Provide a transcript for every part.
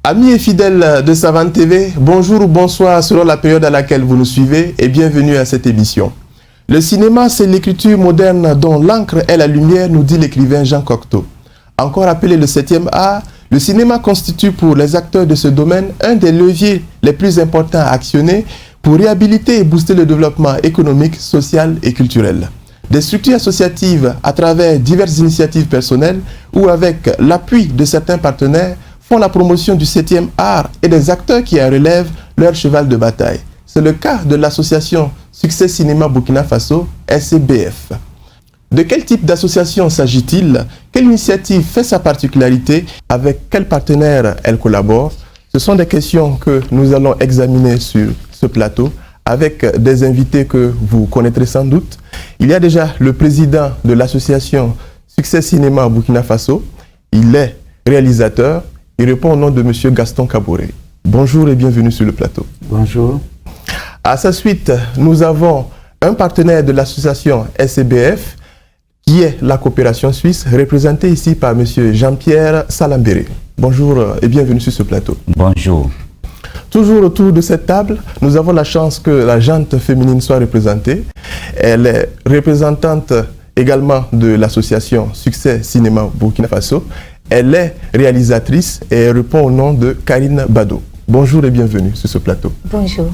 Amis et fidèles de Savane TV, bonjour ou bonsoir selon la période à laquelle vous nous suivez et bienvenue à cette émission. Le cinéma, c'est l'écriture moderne dont l'encre est la lumière, nous dit l'écrivain Jean Cocteau. Encore appelé le 7e art, le cinéma constitue pour les acteurs de ce domaine un des leviers les plus importants à actionner pour réhabiliter et booster le développement économique, social et culturel. Des structures associatives à travers diverses initiatives personnelles ou avec l'appui de certains partenaires font la promotion du 7e art et des acteurs qui en relèvent leur cheval de bataille. C'est le cas de l'association Succès Cinéma Burkina Faso, SCBF. De quel type d'association s'agit-il? Quelle initiative fait sa particularité? Avec quels partenaires elle collabore? Ce sont des questions que nous allons examiner sur ce plateau avec des invités que vous connaîtrez sans doute. Il y a déjà le président de l'association Succès Cinéma Burkina Faso. Il est réalisateur. Il répond au nom de M. Gaston Kaboré. Bonjour et bienvenue sur le plateau. Bonjour. À sa suite, nous avons un partenaire de l'association SCBF qui est la coopération suisse, représenté ici par M. Jean-Pierre Salambéré. Bonjour et bienvenue sur ce plateau. Bonjour. Toujours autour de cette table, nous avons la chance que la gente féminine soit représentée. Elle est représentante également de l'association Succès Cinéma Burkina Faso. Elle est réalisatrice et elle répond au nom de Karine Bado. Bonjour et bienvenue sur ce plateau. Bonjour.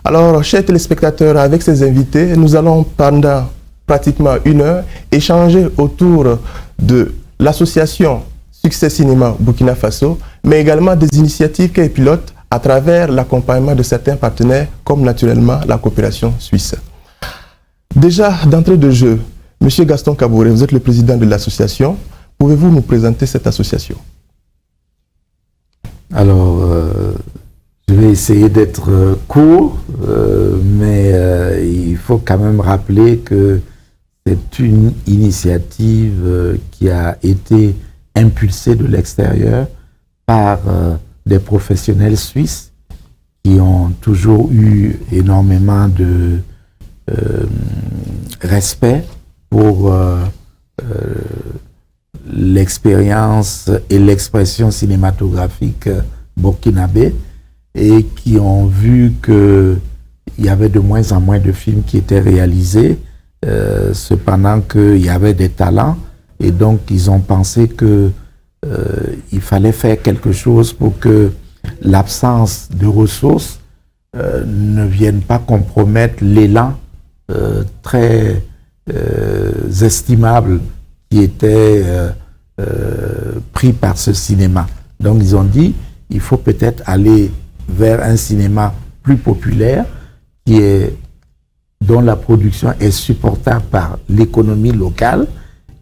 Alors, chers téléspectateurs, avec ces invités, nous allons pendant pratiquement 1 heure échanger autour de l'association Succès Cinéma Burkina Faso, mais également des initiatives qu'elle pilote à travers l'accompagnement de certains partenaires, comme naturellement la coopération suisse. Déjà, d'entrée de jeu, M. Gaston Kaboré, vous êtes le président de l'association. Pouvez-vous nous présenter cette association? Alors, je vais essayer d'être court, mais il faut quand même rappeler que c'est une initiative qui a été impulsée de l'extérieur par des professionnels suisses qui ont toujours eu énormément de respect pour l'expérience et l'expression cinématographique burkinabé et qui ont vu qu'il y avait de moins en moins de films qui étaient réalisés, cependant qu'il y avait des talents et donc ils ont pensé que il fallait faire quelque chose pour que l'absence de ressources ne vienne pas compromettre l'élan très estimable qui était pris par ce cinéma. Donc ils ont dit, il faut peut-être aller vers un cinéma plus populaire dont la production est supportable par l'économie locale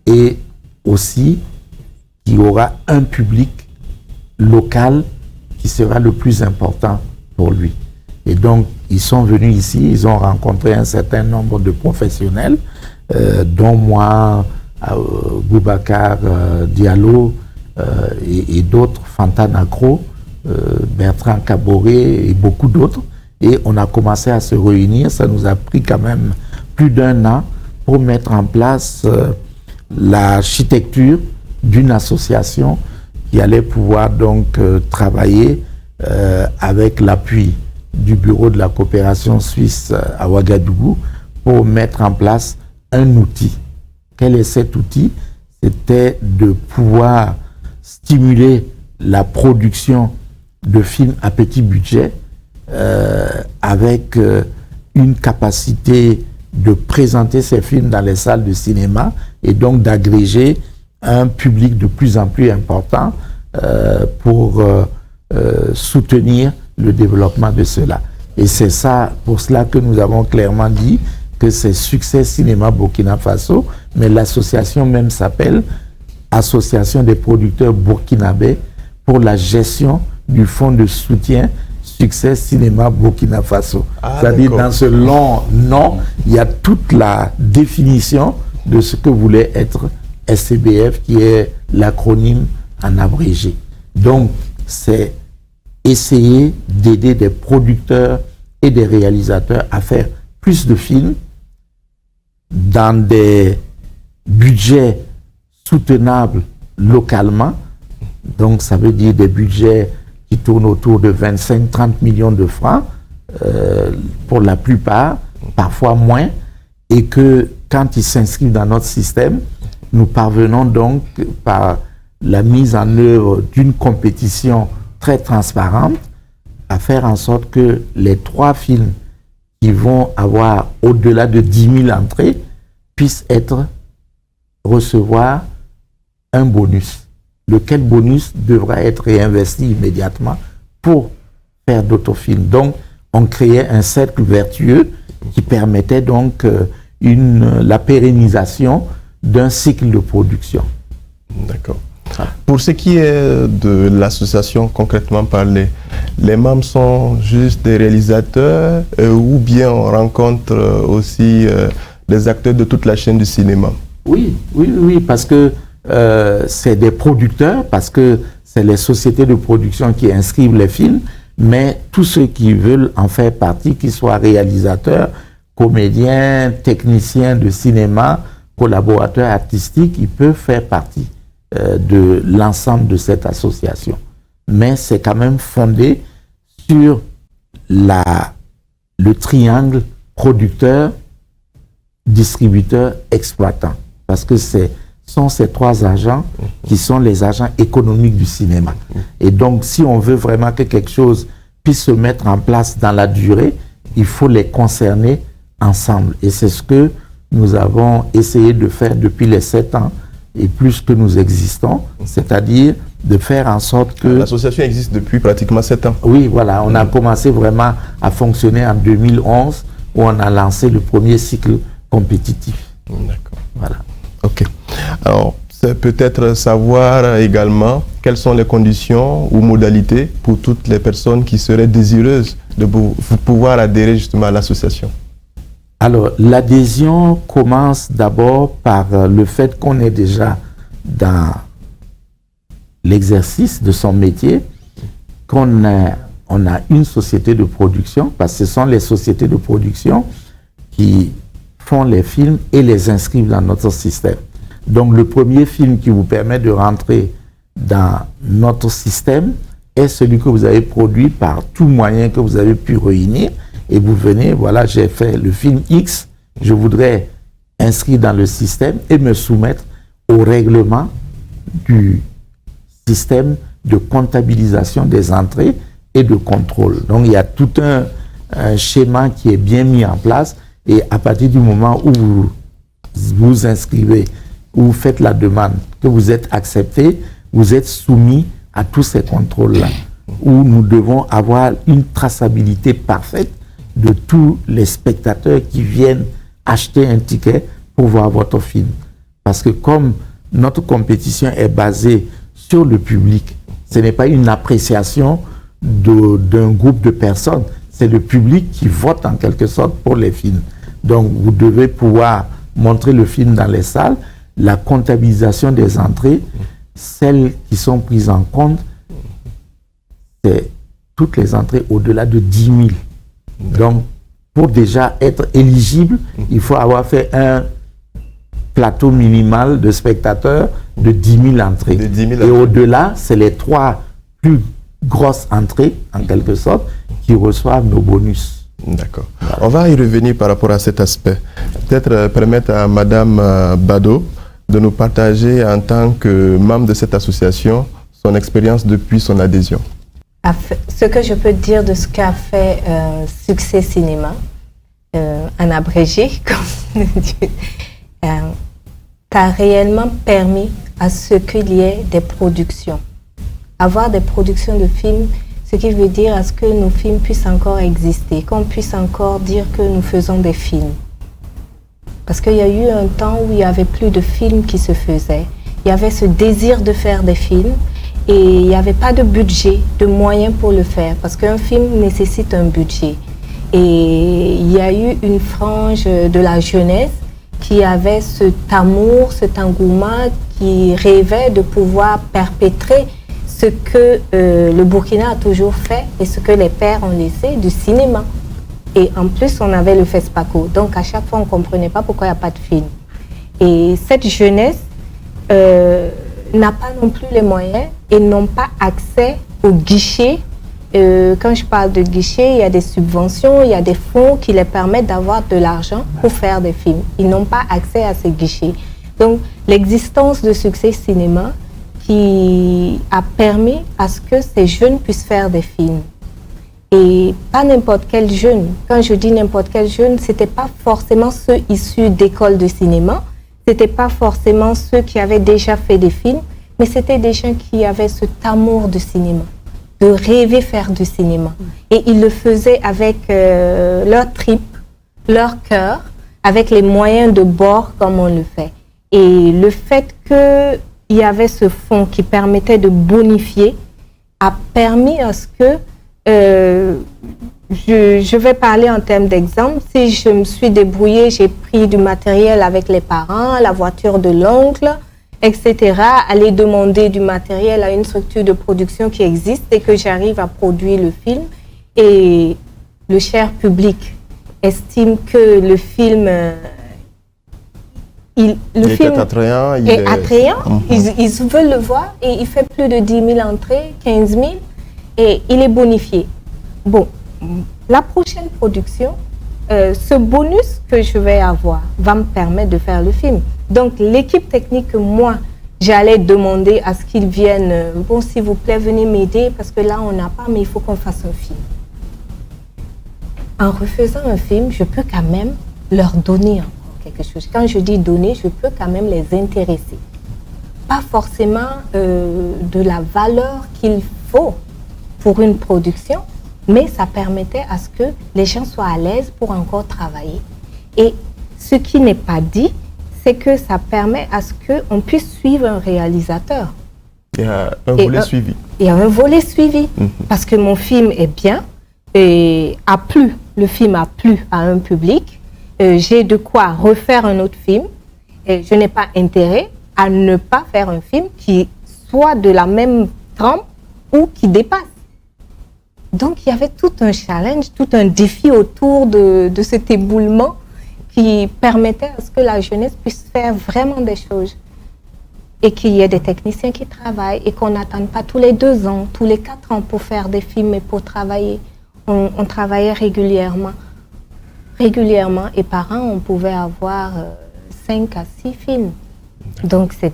et aussi qui aura un public local qui sera le plus important pour lui. Et donc, ils sont venus ici, ils ont rencontré un certain nombre de professionnels, dont moi, Boubacar Diallo et d'autres, Fanta Nacro, Bertrand Kaboré et beaucoup d'autres. Et on a commencé à se réunir. Ça nous a pris quand même plus d'1 an pour mettre en place l'architecture d'une association qui allait pouvoir donc travailler avec l'appui du bureau de la coopération suisse à Ouagadougou pour mettre en place un outil. Quel est cet outil? C'était de pouvoir stimuler la production de films à petit budget avec une capacité de présenter ces films dans les salles de cinéma et donc d'agréger un public de plus en plus important pour soutenir le développement de cela. Et c'est ça, pour cela que nous avons clairement dit que c'est Succès Cinéma Burkina Faso, mais l'association même s'appelle Association des producteurs burkinabés pour la gestion du fonds de soutien Succès Cinéma Burkina Faso. C'est-à-dire dans ce long nom, il y a toute la définition de ce que voulait être SCBF, qui est l'acronyme en abrégé. Donc, c'est essayer d'aider des producteurs et des réalisateurs à faire plus de films dans des budgets soutenables localement, Donc, ça veut dire des budgets qui tournent autour de 25-30 millions de francs, pour la plupart, parfois moins, et que quand ils s'inscrivent dans notre système, nous parvenons donc, par la mise en œuvre d'une compétition très transparente, à faire en sorte que les 3 films qui vont avoir au-delà de 10 000 entrées puissent recevoir un bonus. Lequel bonus devra être réinvesti immédiatement pour faire d'autres films. Donc, on créait un cercle vertueux qui permettait donc la pérennisation d'un cycle de production. D'accord. Pour ce qui est de l'association, concrètement parlé, les membres sont juste des réalisateurs ou bien on rencontre aussi des acteurs de toute la chaîne du cinéma? Oui, parce que c'est des producteurs, parce que c'est les sociétés de production qui inscrivent les films, mais tous ceux qui veulent en faire partie, qu'ils soient réalisateurs, comédiens, techniciens de cinéma, collaborateurs artistiques, ils peuvent faire partie de l'ensemble de cette association. Mais c'est quand même fondé sur le triangle producteur, distributeur, exploitant. Parce que sont ces 3 agents qui sont les agents économiques du cinéma. Et donc, si on veut vraiment que quelque chose puisse se mettre en place dans la durée, il faut les concerner ensemble. Et c'est ce que nous avons essayé de faire depuis les 7 ans et plus que nous existons, c'est-à-dire de faire en sorte que... L'association existe depuis pratiquement 7 ans. Oui, voilà. On a commencé vraiment à fonctionner en 2011, où on a lancé le premier cycle compétitif. D'accord. Voilà. Ok. Alors, c'est peut-être savoir également quelles sont les conditions ou modalités pour toutes les personnes qui seraient désireuses de pouvoir adhérer justement à l'association. Alors, l'adhésion commence d'abord par le fait qu'on est déjà dans l'exercice de son métier, qu'on a une société de production, parce que ce sont les sociétés de production qui font les films et les inscrivent dans notre système. Donc, le premier film qui vous permet de rentrer dans notre système est celui que vous avez produit par tout moyen que vous avez pu réunir. Et vous venez, voilà, j'ai fait le film X, je voudrais inscrire dans le système et me soumettre au règlement du système de comptabilisation des entrées et de contrôle. Donc, il y a tout un schéma qui est bien mis en place. Et à partir du moment où vous vous inscrivez, où vous faites la demande, que vous êtes accepté, vous êtes soumis à tous ces contrôles-là, où nous devons avoir une traçabilité parfaite de tous les spectateurs qui viennent acheter un ticket pour voir votre film. Parce que comme notre compétition est basée sur le public, ce n'est pas une appréciation d'un groupe de personnes, c'est le public qui vote en quelque sorte pour les films. Donc vous devez pouvoir montrer le film dans les salles, la comptabilisation des entrées, celles qui sont prises en compte, c'est toutes les entrées au-delà de 10 000. Donc, pour déjà être éligible, il faut avoir fait un plateau minimal de spectateurs de 10 000 entrées. Et au-delà, c'est les 3 plus grosses entrées, en quelque sorte, qui reçoivent nos bonus. D'accord. Voilà. On va y revenir par rapport à cet aspect. Peut-être permettre à Madame Bado de nous partager en tant que membre de cette association son expérience depuis son adhésion. Ce que je peux dire de ce qu'a fait Succès Cinéma, en abrégé, comme on dit, t'a réellement permis à ce qu'il y ait des productions. Avoir des productions de films, ce qui veut dire à ce que nos films puissent encore exister, qu'on puisse encore dire que nous faisons des films. Parce qu'il y a eu un temps où il n'y avait plus de films qui se faisaient. Il y avait ce désir de faire des films. Et il n'y avait pas de budget, de moyens pour le faire, parce qu'un film nécessite un budget. Et il y a eu une frange de la jeunesse qui avait cet amour, cet engouement, qui rêvait de pouvoir perpétrer ce que le Burkina a toujours fait et ce que les pères ont laissé du cinéma. Et en plus, on avait le FESPACO. Donc à chaque fois, on ne comprenait pas pourquoi il n'y a pas de film. Et cette jeunesse n'a pas non plus les moyens et n'ont pas accès au guichet. Quand je parle de guichet, il y a des subventions, il y a des fonds qui les permettent d'avoir de l'argent pour faire des films. Ils n'ont pas accès à ces guichets. Donc, l'existence de Succès Cinéma qui a permis à ce que ces jeunes puissent faire des films. Et pas n'importe quel jeune. Quand je dis n'importe quel jeune, ce n'était pas forcément ceux issus d'écoles de cinéma, ce n'était pas forcément ceux qui avaient déjà fait des films, mais c'était des gens qui avaient cet amour du cinéma, de rêver faire du cinéma. Et ils le faisaient avec leur trip, leur cœur, avec les moyens de bord comme on le fait. Et le fait qu'il y avait ce fonds qui permettait de bonifier a permis à ce que je vais parler en termes d'exemple. Si je me suis débrouillée, j'ai pris du matériel avec les parents, la voiture de l'oncle, etc., aller demander du matériel à une structure de production qui existe et que j'arrive à produire le film. Et le cher public estime que le film est attrayant. Ils veulent le voir et il fait plus de 10 000 entrées, 15 000 et il est bonifié. Bon, la prochaine production, ce bonus que je vais avoir va me permettre de faire le film. Donc, l'équipe technique que moi, j'allais demander à ce qu'ils viennent, bon, s'il vous plaît, venez m'aider parce que là, on n'a pas, mais il faut qu'on fasse un film. En refaisant un film, je peux quand même leur donner encore quelque chose. Quand je dis donner, je peux quand même les intéresser. Pas forcément de la valeur qu'il faut pour une production, mais ça permettait à ce que les gens soient à l'aise pour encore travailler. Et ce qui n'est pas dit, c'est que ça permet à ce qu'on puisse suivre un réalisateur. Il y a un volet suivi. Il y a un volet suivi, parce que mon film est bien et a plu. Le film a plu à un public. J'ai de quoi refaire un autre film. Et je n'ai pas intérêt à ne pas faire un film qui soit de la même trempe ou qui dépasse. Donc, il y avait tout un challenge, tout un défi autour de cet éboulement qui permettait à ce que la jeunesse puisse faire vraiment des choses. Et qu'il y ait des techniciens qui travaillent et qu'on n'attende pas tous les 2 ans, tous les 4 ans pour faire des films et pour travailler. On travaillait régulièrement. Et par an, on pouvait avoir 5 à 6 films. Donc, c'est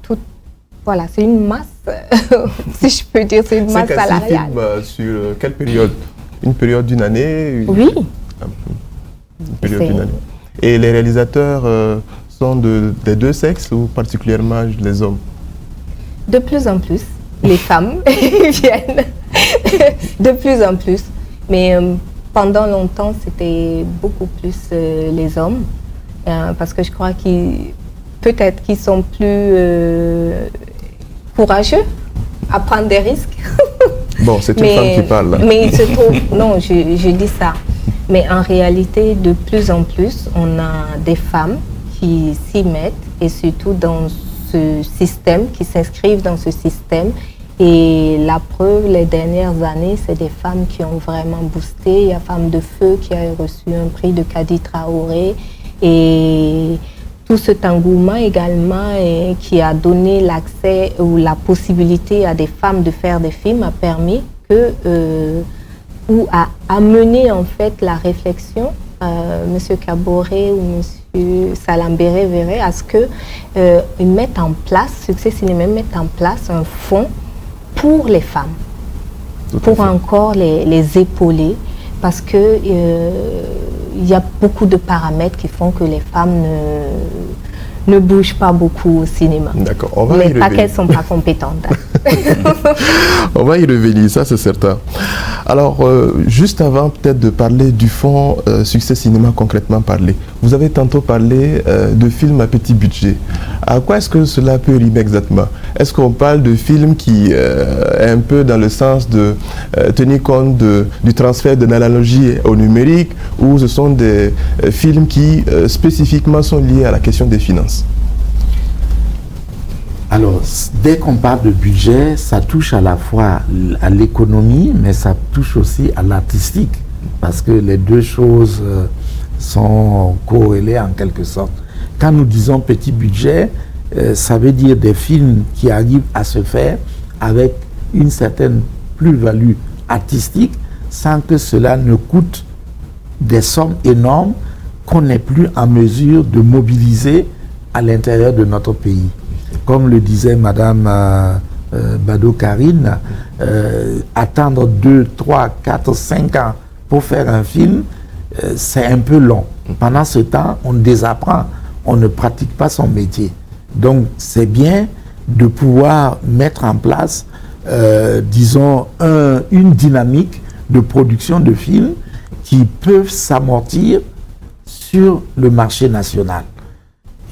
tout. Voilà, c'est une masse, si je peux dire, c'est une masse salariale. 5 à 6 films sur quelle période? Une période d'une année? Oui. Une période d'une année. Et les réalisateurs sont des deux sexes ou particulièrement les hommes? De plus en plus, les femmes viennent. De plus en plus. Mais pendant longtemps, c'était beaucoup plus les hommes. Parce que je crois peut-être qu'ils sont plus courageux à prendre des risques. Bon, c'est une femme qui parle. Là. Mais il se trouve, non, je dis ça. Mais en réalité, de plus en plus, on a des femmes qui s'y mettent et surtout dans ce système, qui s'inscrivent dans ce système. Et la preuve, les dernières années, c'est des femmes qui ont vraiment boosté. Il y a Femme de Feu qui a reçu un prix de Kadi Traoré. Et tout cet engouement également qui a donné l'accès ou la possibilité à des femmes de faire des films a permis ou a amené en fait la réflexion, M. Kaboré ou M. Salambéré à ce qu'ils mettent en place, Succès Cinéma mette en place un fonds pour les femmes, pour encore les épauler, parce que il y a beaucoup de paramètres qui font que les femmes ne bougent pas beaucoup au cinéma. D'accord, on va y revenir. Mais pas qu'elles ne sont pas compétentes. On va y revenir, ça c'est certain. Alors, juste avant peut-être de parler du fonds Succès Cinéma concrètement parlé, vous avez tantôt parlé de films à petit budget. À quoi est-ce que cela peut rimer exactement? Est-ce qu'on parle de films qui est un peu dans le sens de tenir compte du transfert de l'analogie au numérique, ou ce sont des films qui spécifiquement sont liés à la question des finances? Alors, dès qu'on parle de budget, ça touche à la fois à l'économie, mais ça touche aussi à l'artistique, parce que les deux choses sont corrélées en quelque sorte. Quand nous disons petit budget, ça veut dire des films qui arrivent à se faire avec une certaine plus-value artistique sans que cela ne coûte des sommes énormes qu'on n'est plus en mesure de mobiliser à l'intérieur de notre pays. Comme le disait Madame Bado Karine, attendre 2, 3, 4, 5 ans pour faire un film, c'est un peu long. Pendant ce temps, on désapprend, on ne pratique pas son métier. Donc c'est bien de pouvoir mettre en place, disons, une dynamique de production de films qui peuvent s'amortir sur le marché national.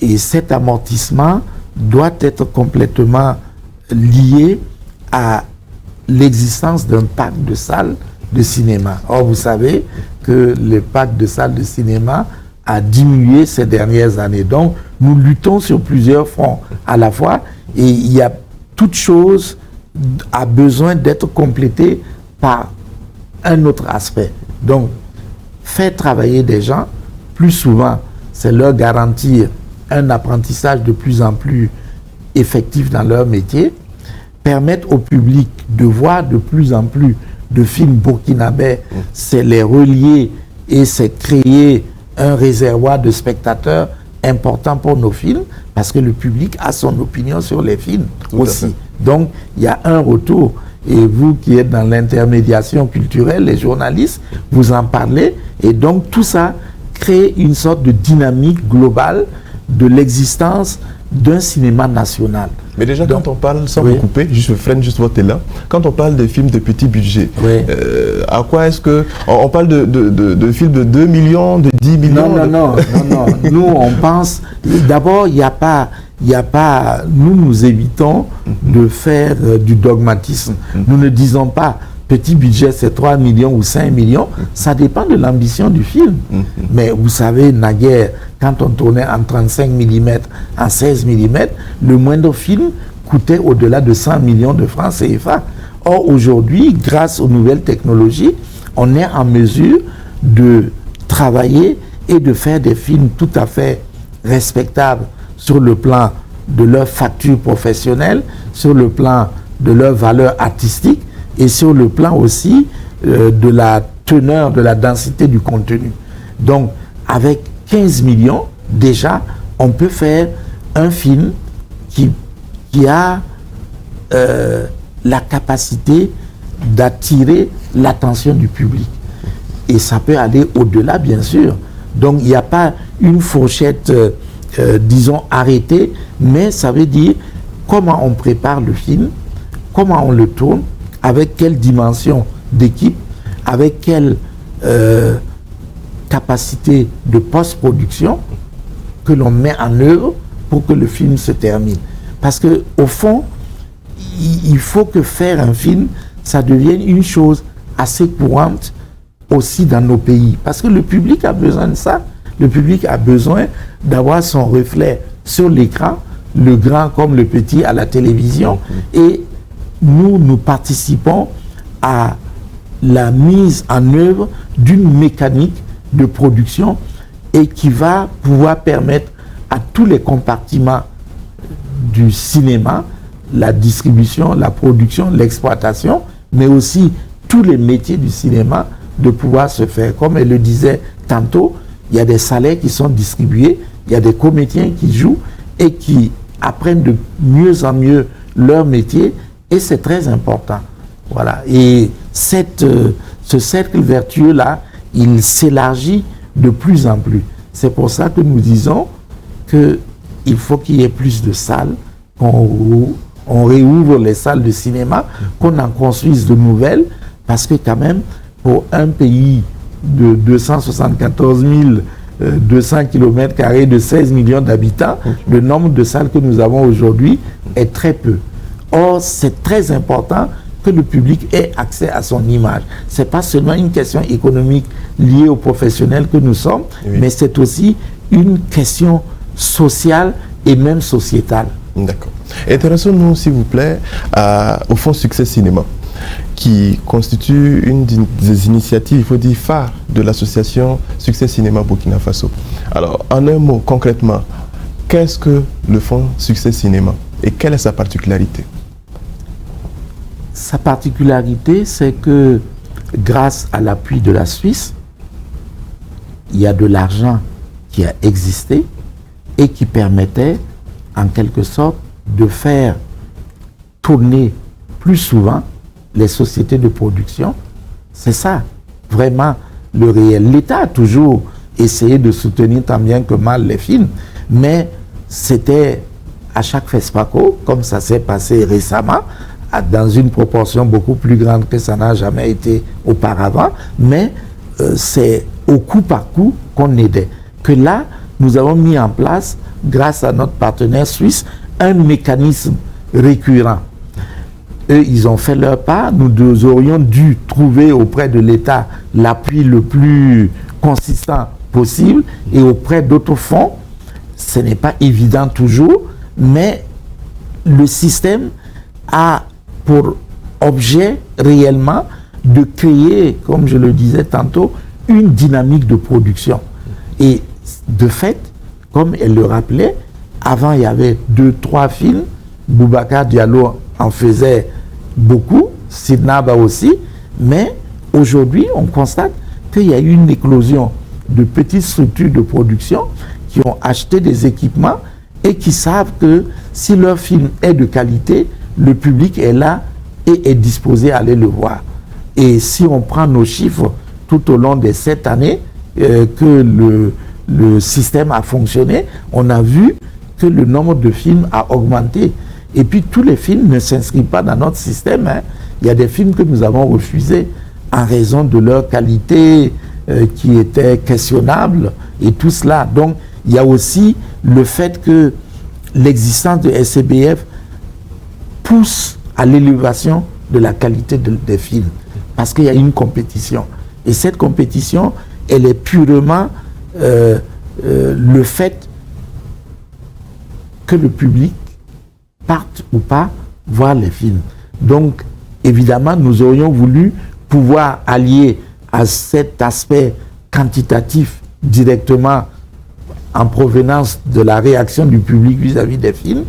Et cet amortissement doit être complètement lié à l'existence d'un parc de salles de cinéma. Or, vous savez que le parc de salles de cinéma a diminué ces dernières années. Donc, nous luttons sur plusieurs fronts à la fois et il y a toute chose a besoin d'être complétée par un autre aspect. Donc, faire travailler des gens, plus souvent, c'est leur garantir un apprentissage de plus en plus effectif dans leur métier, permettre au public de voir de plus en plus de films burkinabés, c'est les relier et c'est créer un réservoir de spectateurs important pour nos films, parce que le public a son opinion sur les films aussi. Donc, il y a un retour. Et vous qui êtes dans l'intermédiation culturelle, les journalistes, vous en parlez. Et donc, tout ça crée une sorte de dynamique globale de l'existence d'un cinéma national. Mais déjà, quand on parle, sans vous couper, je freine juste votre élan, quand on parle de films de petit budget, à quoi est-ce que... On parle de films de 2 millions, de 10 millions Non. Nous, on pense... D'abord, il n'y a pas... Nous évitons de faire du dogmatisme. Nous ne disons pas petit budget, c'est 3 millions ou 5 millions. Ça dépend de l'ambition du film. Mais vous savez, naguère, quand on tournait en 35 mm, en 16 mm, le moindre film coûtait au-delà de 100 millions de francs CFA. Or, aujourd'hui, grâce aux nouvelles technologies, on est en mesure de travailler et de faire des films tout à fait respectables sur le plan de leur facture professionnelle, sur le plan de leur valeur artistique et sur le plan aussi de la teneur, de la densité du contenu. Donc, avec 15 millions, déjà, on peut faire un film qui a la capacité d'attirer l'attention du public. Et ça peut aller au-delà, bien sûr. Donc, il n'y a pas une fourchette, disons, arrêtée, mais ça veut dire comment on prépare le film, comment on le tourne, avec quelle dimension d'équipe, avec quelle capacité de post-production que l'on met en œuvre pour que le film se termine. Parce que au fond, il faut que faire un film, ça devienne une chose assez courante aussi dans nos pays. Parce que le public a besoin de ça. Le public a besoin d'avoir son reflet sur l'écran, le grand comme le petit à la télévision. Et nous participons à la mise en œuvre d'une mécanique de production et qui va pouvoir permettre à tous les compartiments du cinéma, la distribution, la production, l'exploitation, mais aussi tous les métiers du cinéma de pouvoir se faire. Comme elle le disait tantôt, il y a des salaires qui sont distribués, il y a des comédiens qui jouent et qui apprennent de mieux en mieux leur métier et c'est très important. Voilà. Et ce cercle vertueux-là, il s'élargit de plus en plus. C'est pour ça que nous disons qu'il faut qu'il y ait plus de salles, qu'on réouvre les salles de cinéma, qu'on en construise de nouvelles, parce que quand même, pour un pays de 274 200 km² de 16 millions d'habitants, le nombre de salles que nous avons aujourd'hui est très peu. Or, c'est très important que le public ait accès à son image. Ce n'est pas seulement une question économique liée aux professionnels que nous sommes, mais c'est aussi une question sociale et même sociétale. D'accord. Intéressons-nous, s'il vous plaît, au Fonds Succès Cinéma, qui constitue une des initiatives, il faut dire, phares de l'association Succès Cinéma Burkina Faso. Alors, en un mot, concrètement, qu'est-ce que le Fonds Succès Cinéma et quelle est sa particularité? Sa particularité, c'est que grâce à l'appui de la Suisse, il y a de l'argent qui a existé et qui permettait en quelque sorte de faire tourner plus souvent les sociétés de production. C'est ça, vraiment, le réel. L'État a toujours essayé de soutenir tant bien que mal les films, mais c'était à chaque FESPACO, comme ça s'est passé récemment, dans une proportion beaucoup plus grande que ça n'a jamais été auparavant, mais c'est au coup par coup qu'on aidait. Que là, nous avons mis en place, grâce à notre partenaire suisse, un mécanisme récurrent. Eux, ils ont fait leur part. Nous aurions dû trouver auprès de l'État l'appui le plus consistant possible et auprès d'autres fonds. Ce n'est pas évident toujours, mais le système a pour objet réellement de créer, comme je le disais tantôt, une dynamique de production. Et de fait, comme elle le rappelait, avant il y avait 2-3 films, Boubacar Diallo en faisait beaucoup, Sidnaba aussi, mais aujourd'hui on constate qu'il y a eu une éclosion de petites structures de production qui ont acheté des équipements et qui savent que si leur film est de qualité, le public est là et est disposé à aller le voir. Et si on prend nos chiffres tout au long de cette année que le système a fonctionné, on a vu que le nombre de films a augmenté. Et puis tous les films ne s'inscrivent pas dans notre système. Hein. Il y a des films que nous avons refusés en raison de leur qualité qui était questionnable et tout cela. Donc il y a aussi le fait que l'existence de SCBF pousse à l'élévation de la qualité des films. Parce qu'il y a une compétition. Et cette compétition, elle est purement le fait que le public parte ou pas voir les films. Donc, évidemment, nous aurions voulu pouvoir allier à cet aspect quantitatif directement en provenance de la réaction du public vis-à-vis des films,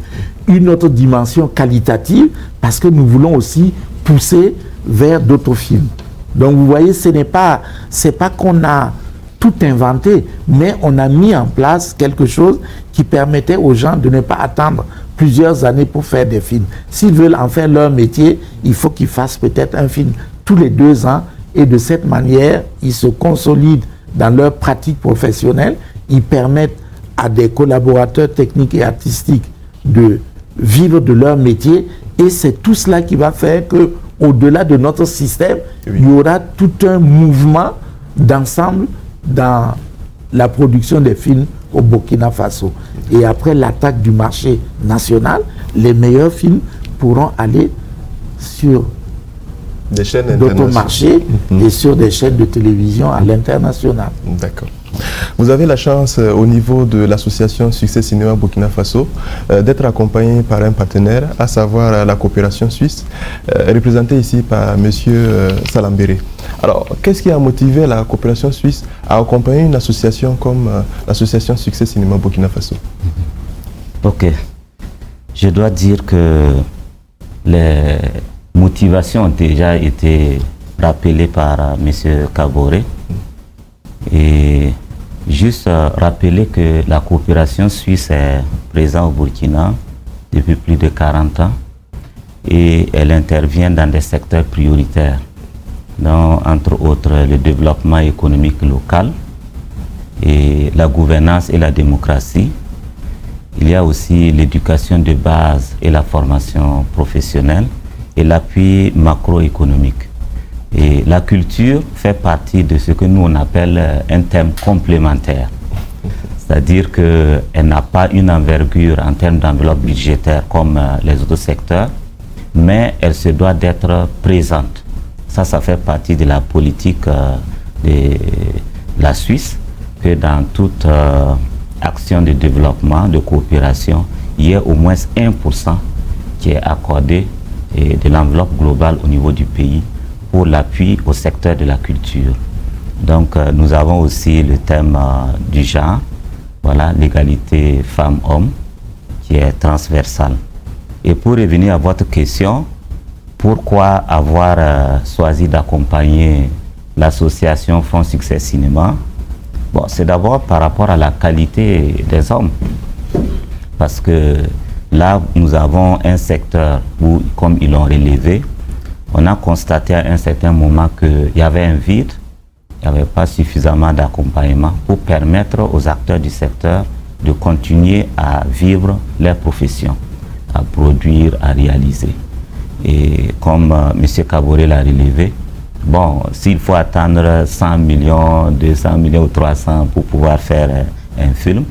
une autre dimension qualitative, parce que nous voulons aussi pousser vers d'autres films. Donc vous voyez, c'est pas qu'on a tout inventé, mais on a mis en place quelque chose qui permettait aux gens de ne pas attendre plusieurs années pour faire des films. S'ils veulent en faire leur métier, il faut qu'ils fassent peut-être un film tous les 2 ans, et de cette manière, ils se consolident dans leur pratique professionnelle, ils permettent à des collaborateurs techniques et artistiques de vivre de leur métier, et c'est tout cela qui va faire que, au-delà de notre système, il y aura tout un mouvement d'ensemble dans la production des films au Burkina Faso. Et après l'attaque du marché national, les meilleurs films pourront aller sur des chaînes d'autres marchés et sur des chaînes de télévision à l'international. D'accord. Vous avez la chance au niveau de l'association Succès Cinéma Burkina Faso d'être accompagné par un partenaire, à savoir la coopération suisse, représentée ici par M. Salambéré. Alors, qu'est-ce qui a motivé la coopération suisse à accompagner une association comme l'association Succès Cinéma Burkina Faso? Ok. Je dois dire que les motivations ont déjà été rappelées par M. Kaboré. Et juste rappeler que la coopération suisse est présente au Burkina depuis plus de 40 ans et elle intervient dans des secteurs prioritaires, dont entre autres le développement économique local et la gouvernance et la démocratie. Il y a aussi l'éducation de base et la formation professionnelle et l'appui macroéconomique. Et la culture fait partie de ce que nous on appelle un thème complémentaire. C'est-à-dire qu'elle n'a pas une envergure en termes d'enveloppe budgétaire comme les autres secteurs, mais elle se doit d'être présente. Ça fait partie de la politique de la Suisse, que dans toute action de développement, de coopération, il y ait au moins 1% qui est accordé de l'enveloppe globale au niveau du pays pour l'appui au secteur de la culture. Donc nous avons aussi le thème du genre, voilà, l'égalité femmes-hommes, qui est transversale. Et pour revenir à votre question, pourquoi avoir choisi d'accompagner l'association Fonds Succès Cinéma? Bon, c'est d'abord par rapport à la qualité des hommes. Parce que là, nous avons un secteur où, comme ils l'ont relevé, on a constaté à un certain moment qu'il y avait un vide, il n'y avait pas suffisamment d'accompagnement pour permettre aux acteurs du secteur de continuer à vivre leur profession, à produire, à réaliser. Et comme M. Kaboré l'a relevé, bon, s'il faut attendre 100 millions, 200 millions ou 300 pour pouvoir faire un film,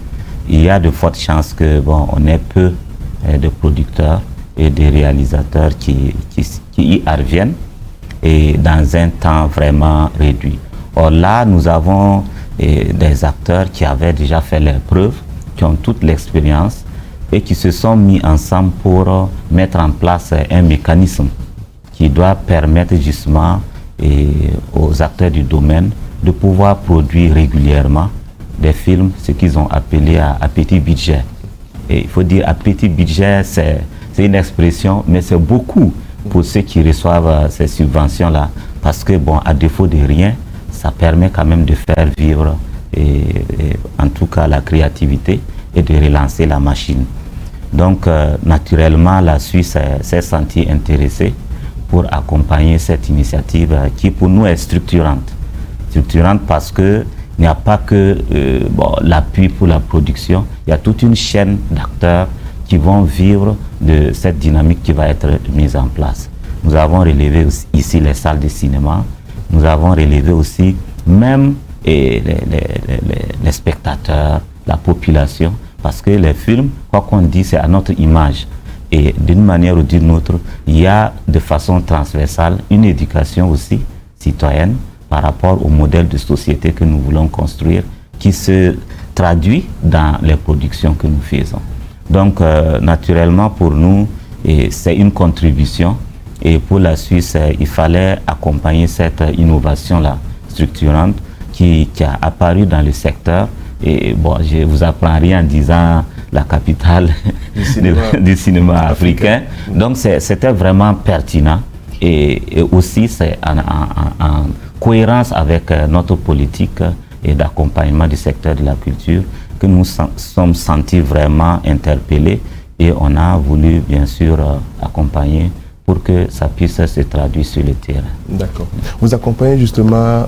il y a de fortes chances que, bon, on ait peu de producteurs et de réalisateurs qui y parviennent et dans un temps vraiment réduit. Or là, nous avons des acteurs qui avaient déjà fait leurs preuves, qui ont toute l'expérience et qui se sont mis ensemble pour mettre en place un mécanisme qui doit permettre justement aux acteurs du domaine de pouvoir produire régulièrement des films, ce qu'ils ont appelé à petit budget. Et il faut dire à petit budget, c'est une expression, mais c'est beaucoup pour ceux qui reçoivent ces subventions-là. Parce que, bon, à défaut de rien, ça permet quand même de faire vivre, en tout cas, la créativité et de relancer la machine. Donc, naturellement, la Suisse s'est sentie intéressée pour accompagner cette initiative qui, pour nous, est structurante. Structurante parce que il n'y a pas que l'appui pour la production, il y a toute une chaîne d'acteurs qui vont vivre de cette dynamique qui va être mise en place. Nous avons relevé aussi, ici les salles de cinéma, nous avons relevé aussi même les spectateurs, la population, parce que les films, quoi qu'on dise, c'est à notre image. Et d'une manière ou d'une autre, il y a de façon transversale une éducation aussi citoyenne par rapport au modèle de société que nous voulons construire, qui se traduit dans les productions que nous faisons. Donc, naturellement, pour nous, c'est une contribution. Et pour la Suisse, il fallait accompagner cette innovation-là structurante qui a apparu dans le secteur. Et bon, je ne vous apprends rien en disant la capitale du cinéma africain. Donc, c'était vraiment pertinent. Et aussi, c'est en cohérence avec notre politique et d'accompagnement du secteur de la culture que nous sommes sentis vraiment interpellés et on a voulu bien sûr accompagner pour que ça puisse se traduire sur le terrain. D'accord. Vous accompagnez justement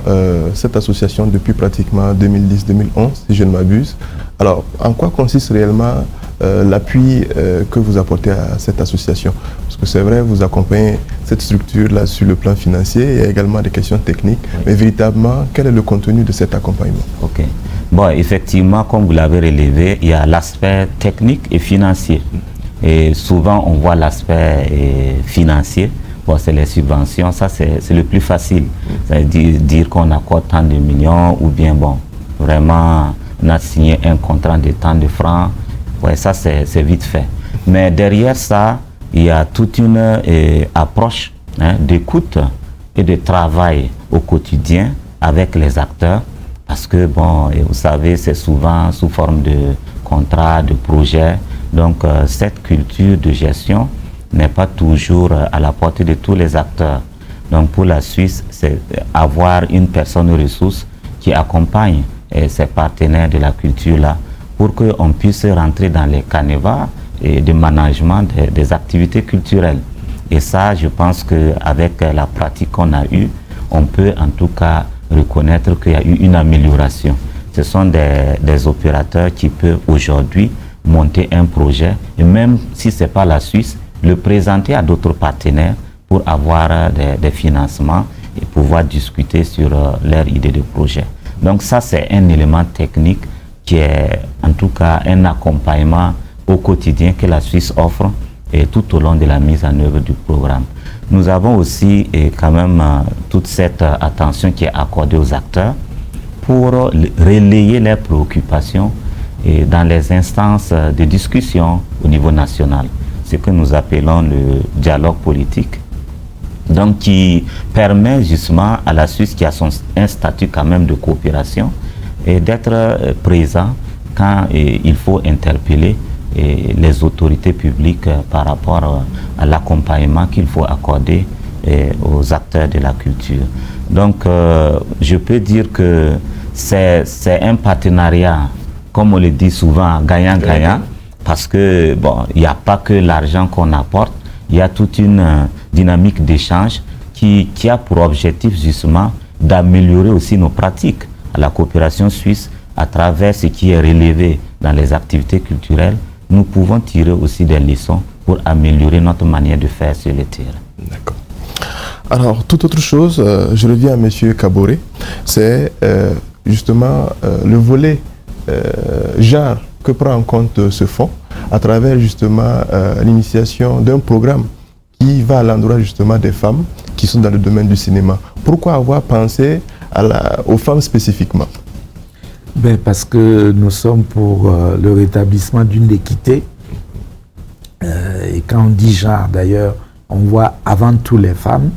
cette association depuis pratiquement 2010-2011, si je ne m'abuse. Alors, en quoi consiste réellement l'appui que vous apportez à cette association? Parce que c'est vrai, vous accompagnez cette structure-là sur le plan financier, il y a également des questions techniques, oui. Mais véritablement, quel est le contenu de cet accompagnement? Ok. Bon, effectivement, comme vous l'avez relevé, il y a l'aspect technique et financier. Et souvent, on voit l'aspect financier. Bon, c'est les subventions, ça c'est le plus facile. C'est-à-dire dire qu'on accorde tant de millions ou bien, bon, vraiment, on a signé un contrat de tant de francs. Ouais, ça c'est vite fait. Mais derrière ça, il y a toute une approche d'écoute et de travail au quotidien avec les acteurs. Parce que, bon, vous savez, c'est souvent sous forme de contrat, de projet. Donc, cette culture de gestion n'est pas toujours à la portée de tous les acteurs. Donc, pour la Suisse, c'est avoir une personne ressource qui accompagne ses partenaires de la culture-là pour qu'on puisse rentrer dans les canevas et de management des activités culturelles. Et ça, je pense qu'avec la pratique qu'on a eue, on peut en tout cas reconnaître qu'il y a eu une amélioration. Ce sont des opérateurs qui peuvent aujourd'hui monter un projet et même si ce n'est pas la Suisse, le présenter à d'autres partenaires pour avoir des financements et pouvoir discuter sur leur idée de projet. Donc ça, c'est un élément technique qui est en tout cas un accompagnement au quotidien que la Suisse offre et tout au long de la mise en œuvre du programme. Nous avons aussi quand même toute cette attention qui est accordée aux acteurs pour relayer leurs préoccupations et dans les instances de discussion au niveau national, ce que nous appelons le dialogue politique, donc qui permet justement à la Suisse qui a un statut quand même de coopération et d'être présent quand il faut interpeller les autorités publiques par rapport à l'accompagnement qu'il faut accorder aux acteurs de la culture. Donc, je peux dire que c'est un partenariat, comme on le dit souvent, gagnant-gagnant, parce que, bon, il n'y a pas que l'argent qu'on apporte, il y a toute une dynamique d'échange qui a pour objectif, justement, d'améliorer aussi nos pratiques à la coopération suisse à travers ce qui est relevé dans les activités culturelles. Nous pouvons tirer aussi des leçons pour améliorer notre manière de faire sur le terrain. D'accord. Alors, toute autre chose, je reviens à M. Kaboré, c'est justement le volet genre que prend en compte ce fonds à travers justement l'initiation d'un programme qui va à l'endroit justement des femmes qui sont dans le domaine du cinéma. Pourquoi avoir pensé aux femmes spécifiquement? Ben parce que nous sommes pour le rétablissement d'une équité. Et quand on dit genre, d'ailleurs, on voit avant tout les femmes,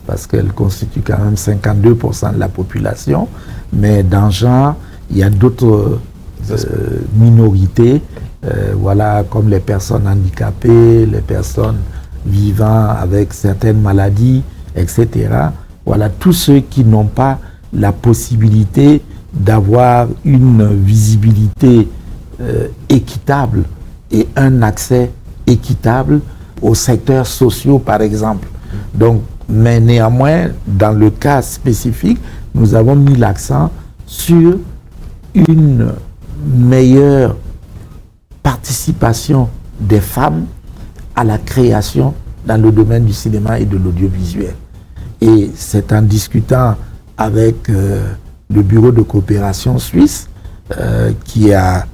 parce qu'elles constituent quand même 52% de la population. Mais dans genre, il y a d'autres minorités, voilà, comme les personnes handicapées, les personnes vivant avec certaines maladies, etc. Voilà, tous ceux qui n'ont pas la possibilité d'avoir une visibilité équitable et un accès équitable aux secteurs sociaux, par exemple. Donc, mais néanmoins, dans le cas spécifique, nous avons mis l'accent sur une meilleure participation des femmes à la création dans le domaine du cinéma et de l'audiovisuel. Et c'est en discutant avec le Bureau de coopération suisse qui a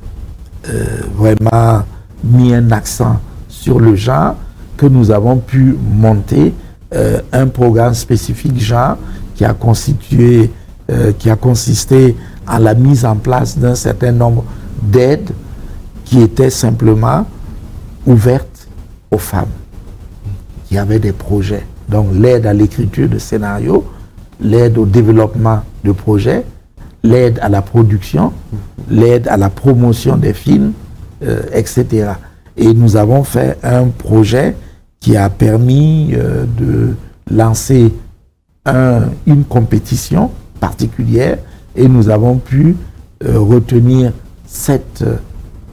vraiment mis un accent sur le genre que nous avons pu monter un programme spécifique genre qui a consisté en la mise en place d'un certain nombre d'aides qui étaient simplement ouvertes aux femmes. Il y avait des projets, donc l'aide à l'écriture de scénarios, l'aide au développement de projets, l'aide à la production, l'aide à la promotion des films, etc. Et nous avons fait un projet qui a permis de lancer une compétition particulière et nous avons pu retenir 7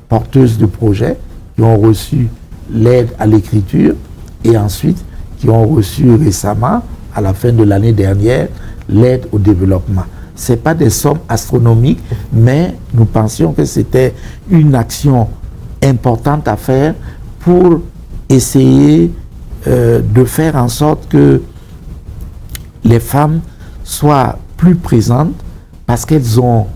porteuses de projets qui ont reçu l'aide à l'écriture et ensuite qui ont reçu récemment, à la fin de l'année dernière, l'aide au développement. Ce n'est pas des sommes astronomiques, mais nous pensions que c'était une action importante à faire pour essayer de faire en sorte que les femmes soient plus présentes parce qu'elles ont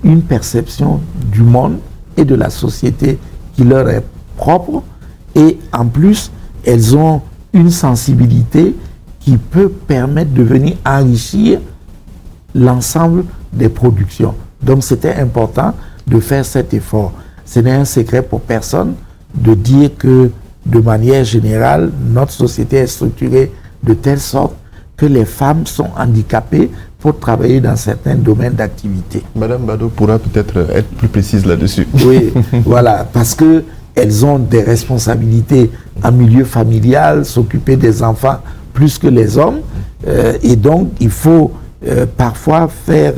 une perception du monde et de la société qui leur est propre et en plus elles ont une sensibilité qui peut permettre de venir enrichir l'ensemble des productions. Donc c'était important de faire cet effort. Ce n'est un secret pour personne de dire que de manière générale, notre société est structurée de telle sorte que les femmes sont handicapées pour travailler dans certains domaines d'activité. Madame Bado pourra peut-être être plus précise là-dessus. Oui, voilà, parce qu'elles ont des responsabilités en milieu familial, s'occuper des enfants plus que les hommes, et donc il faut parfois faire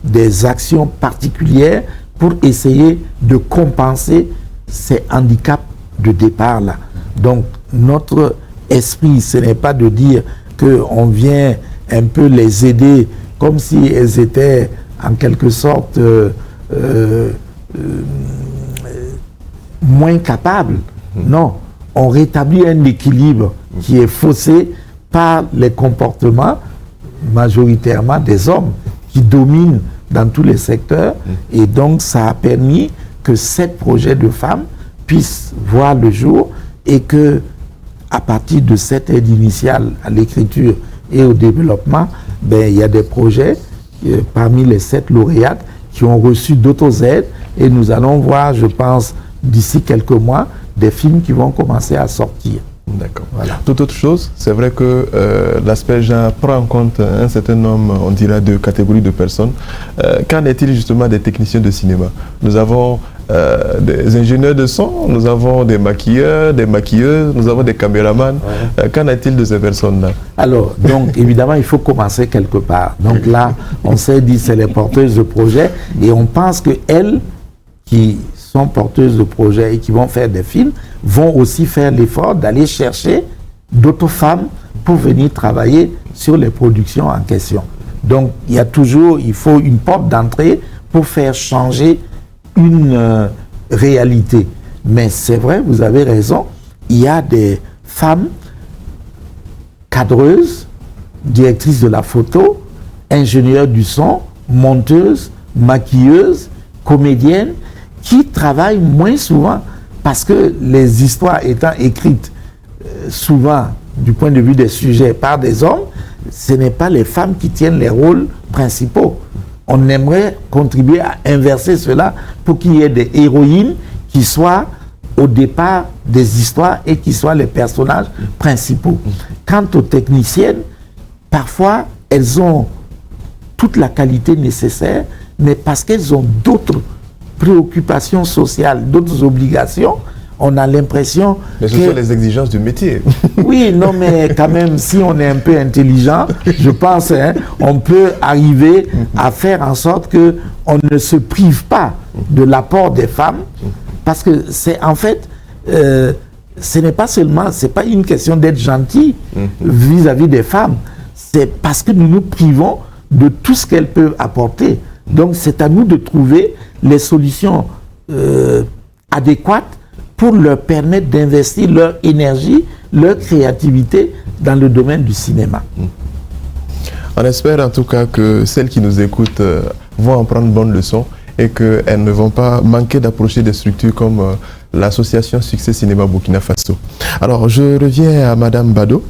des actions particulières pour essayer de compenser ces handicaps de départ-là. Donc notre esprit, ce n'est pas de dire qu'on vient un peu les aider comme si elles étaient en quelque sorte moins capables. Non, on rétablit un équilibre qui est faussé par les comportements majoritairement des hommes qui dominent dans tous les secteurs et donc ça a permis que 7 projets de femmes puissent voir le jour et que à partir de cette aide initiale à l'écriture et au développement, il y a des projets parmi les 7 lauréates qui ont reçu d'autres aides et nous allons voir, je pense, d'ici quelques mois, des films qui vont commencer à sortir. D'accord. Voilà. Toute autre chose, c'est vrai que l'aspect genre prend en compte un certain nombre, on dirait, de catégories de personnes. Qu'en est-il justement des techniciens de cinéma? Nous avons des ingénieurs de son, nous avons des maquilleurs, des maquilleuses, nous avons des caméramans. Qu'en est-il de ces personnes-là? Alors, donc, évidemment, il faut commencer quelque part. Donc là, on s'est dit, c'est les porteuses de projets, et on pense qu'elles, qui sont porteuses de projets et qui vont faire des films, vont aussi faire l'effort d'aller chercher d'autres femmes pour venir travailler sur les productions en question. Donc, il faut une porte d'entrée pour faire changer une réalité. Mais c'est vrai, vous avez raison, il y a des femmes cadreuses, directrices de la photo, ingénieurs du son, monteuses, maquilleuses, comédiennes, qui travaillent moins souvent parce que les histoires étant écrites souvent du point de vue des sujets par des hommes, ce n'est pas les femmes qui tiennent les rôles principaux. On aimerait contribuer à inverser cela pour qu'il y ait des héroïnes qui soient au départ des histoires et qui soient les personnages principaux. Quant aux techniciennes, parfois elles ont toute la qualité nécessaire, mais parce qu'elles ont d'autres préoccupations sociales, d'autres obligations, on a l'impression mais ce sont les exigences du métier. Oui, non, mais quand même, si on est un peu intelligent, je pense, on peut arriver à faire en sorte qu'on ne se prive pas de l'apport des femmes, parce que c'est en fait, ce n'est pas seulement, c'est pas une question d'être gentil vis-à-vis des femmes, c'est parce que nous nous privons de tout ce qu'elles peuvent apporter. Donc c'est à nous de trouver les solutions adéquates pour leur permettre d'investir leur énergie, leur créativité dans le domaine du cinéma. On espère en tout cas que celles qui nous écoutent vont en prendre bonne leçon et qu'elles ne vont pas manquer d'approcher des structures comme l'association Succès Cinéma Burkina Faso. Alors, je reviens à Madame Bado.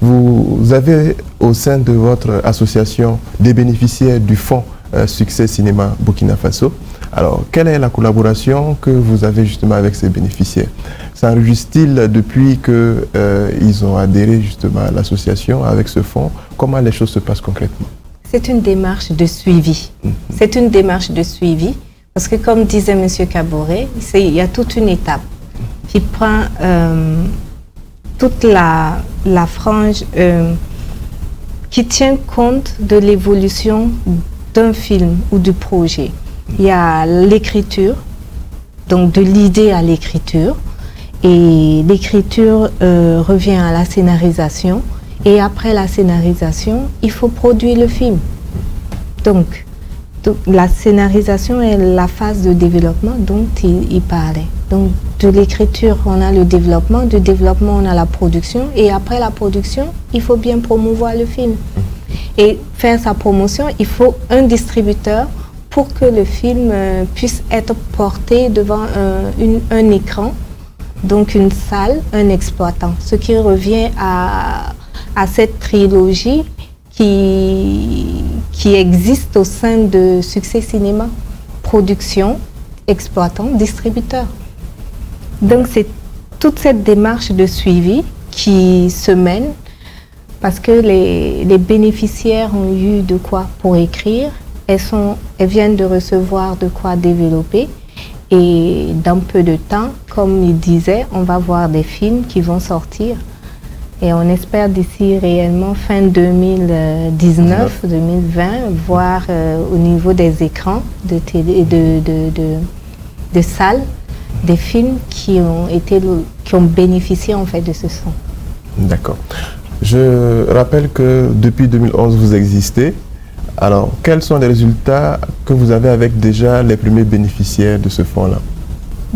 Vous avez au sein de votre association des bénéficiaires du fonds Succès Cinéma Burkina Faso. Alors, quelle est la collaboration que vous avez justement avec ces bénéficiaires? S'enregistre-t-il depuis qu'ils ont adhéré justement à l'association avec ce fonds? Comment les choses se passent concrètement? C'est une démarche de suivi. C'est une démarche de suivi parce que comme disait M. Kaboré, il y a toute une étape qui prend toute la frange qui tient compte de l'évolution d'un film ou du projet. Il y a l'écriture, donc de l'idée à l'écriture, et l'écriture revient à la scénarisation, et après la scénarisation, il faut produire le film. Donc la scénarisation est la phase de développement dont il parlait. Donc de l'écriture, on a le développement, du développement, on a la production, et après la production, il faut bien promouvoir le film. Et faire sa promotion, il faut un distributeur pour que le film puisse être porté devant un écran, donc une salle, un exploitant. Ce qui revient à cette trilogie qui existe au sein de Succès Cinéma, production, exploitant, distributeur. Donc c'est toute cette démarche de suivi qui se mène parce que les bénéficiaires ont eu de quoi pour écrire. Elles viennent de recevoir de quoi développer et dans peu de temps, comme il disait, on va voir des films qui vont sortir et on espère d'ici réellement fin 2019, 2020, voir au niveau des écrans de télé, de salles, des films qui ont bénéficié en fait de ce son. D'accord. Je rappelle que depuis 2011 vous existez. Alors, quels sont les résultats que vous avez avec déjà les premiers bénéficiaires de ce fonds-là?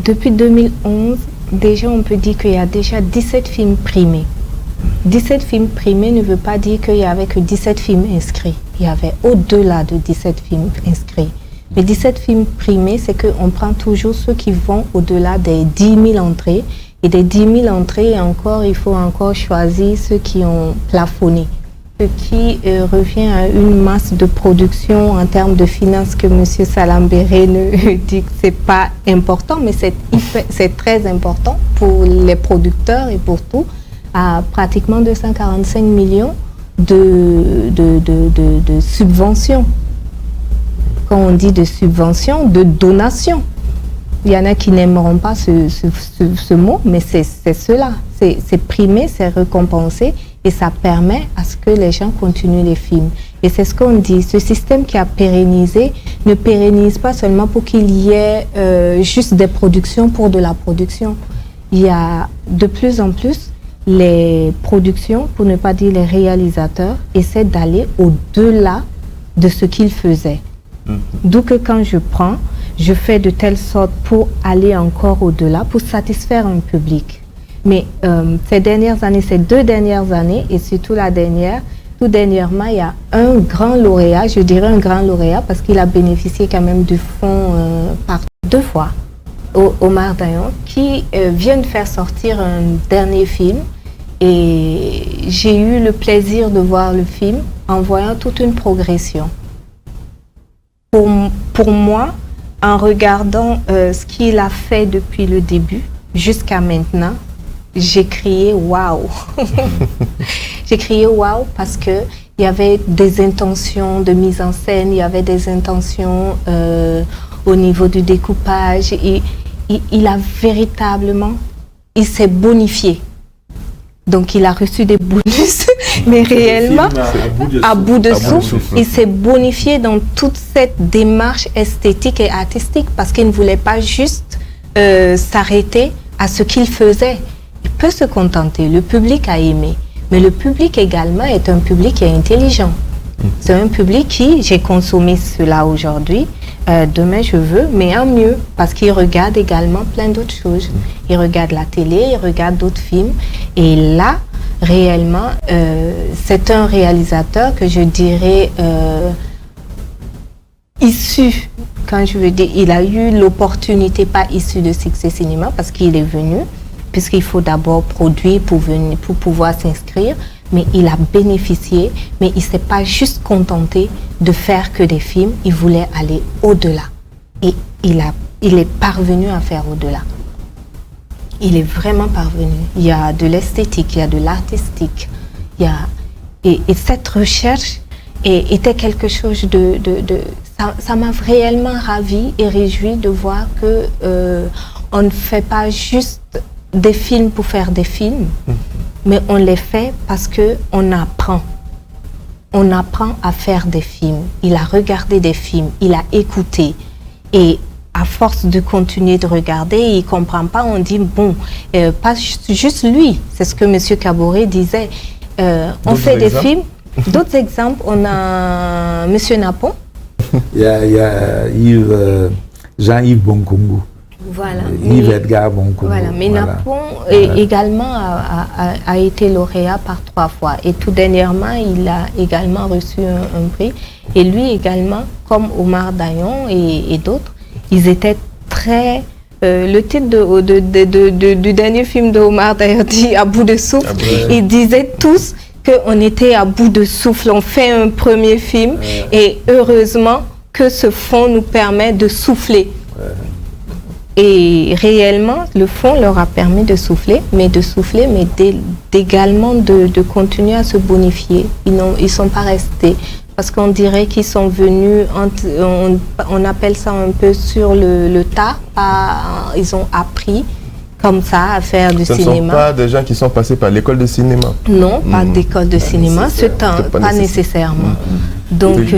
Depuis 2011, déjà on peut dire qu'il y a déjà 17 films primés. 17 films primés ne veut pas dire qu'il n'y avait que 17 films inscrits. Il y avait au-delà de 17 films inscrits. Mais 17 films primés, c'est qu'on prend toujours ceux qui vont au-delà des 10 000 entrées. Et des 10 000 entrées, encore, il faut encore choisir ceux qui ont plafonné. Ce qui revient à une masse de production en termes de finances que M. Salambéré dit que ce n'est pas important, mais c'est très important pour les producteurs et pour tout. à pratiquement 245 millions de subventions. Quand on dit de subventions, de donations. Il y en a qui n'aimeront pas ce mot, mais c'est cela. C'est primé, c'est récompensé et ça permet à ce que les gens continuent les films. Et c'est ce qu'on dit. Ce système qui a pérennisé ne pérennise pas seulement pour qu'il y ait juste des productions pour de la production. Il y a de plus en plus les productions, pour ne pas dire les réalisateurs, essaient d'aller au-delà de ce qu'ils faisaient. D'où que quand je fais de telle sorte pour aller encore au-delà, pour satisfaire un public. Mais ces 2 dernières années, et surtout la dernière, tout dernièrement, il y a un grand lauréat, je dirais un grand lauréat, parce qu'il a bénéficié quand même du fonds par 2 fois, Omar Dayan, qui vient de faire sortir un dernier film. Et j'ai eu le plaisir de voir le film en voyant toute une progression. Pour moi, en regardant ce qu'il a fait depuis le début jusqu'à maintenant, j'ai crié waouh. J'ai crié waouh parce que il y avait des intentions de mise en scène, il y avait des intentions au niveau du découpage. Et il a véritablement, il s'est bonifié. Donc il a reçu des bonus, mais réellement, à bout de souffle, il s'est bonifié dans toute cette démarche esthétique et artistique parce qu'il ne voulait pas juste s'arrêter à ce qu'il faisait. Il peut se contenter, le public a aimé, mais le public également est un public qui est intelligent. C'est un public qui, j'ai consommé cela aujourd'hui, demain je veux, mais en mieux, parce qu'il regarde également plein d'autres choses. Il regarde la télé, il regarde d'autres films, et là, réellement, c'est un réalisateur que je dirais issu, quand je veux dire, il a eu l'opportunité, pas issu de Succès Cinéma, parce qu'il est venu, puisqu'il faut d'abord produire pour pouvoir s'inscrire, mais il a bénéficié, mais il ne s'est pas juste contenté de faire que des films, il voulait aller au-delà. Et il est parvenu à faire au-delà. Il est vraiment parvenu. Il y a de l'esthétique, il y a de l'artistique. Et cette recherche était quelque chose ça m'a réellement ravie et réjoui de voir que on ne fait pas juste des films pour faire des films, mais on les fait parce qu'on apprend. On apprend à faire des films. Il a regardé des films, il a écouté. Et à force de continuer de regarder, il ne comprend pas, on dit, bon, pas juste lui. C'est ce que M. Kaboré disait. On fait des films. D'autres exemples, on a M. Napon. Il y a Jean-Yves Bonkongo. Voilà. Yves Edgar Bonkongo. Voilà. Mais Napon également a été lauréat par 3 fois. Et tout dernièrement, il a également reçu un prix. Et lui également, comme Omar Dayan et d'autres, ils étaient très... le titre du dernier film de Omar Dayan dit « À bout de souffle ». Ils disaient tous qu'on était à bout de souffle. On fait un premier film et heureusement que ce fonds nous permet de souffler. Et réellement, le fonds leur a permis de souffler, mais également de continuer à se bonifier. Ils ne sont pas restés. Parce qu'on dirait qu'ils sont venus, on appelle ça un peu sur le tas, ils ont appris comme ça à faire du cinéma. Ce ne sont pas des gens qui sont passés par l'école de cinéma. Non, pas d'école de cinéma, pas nécessairement. Donc,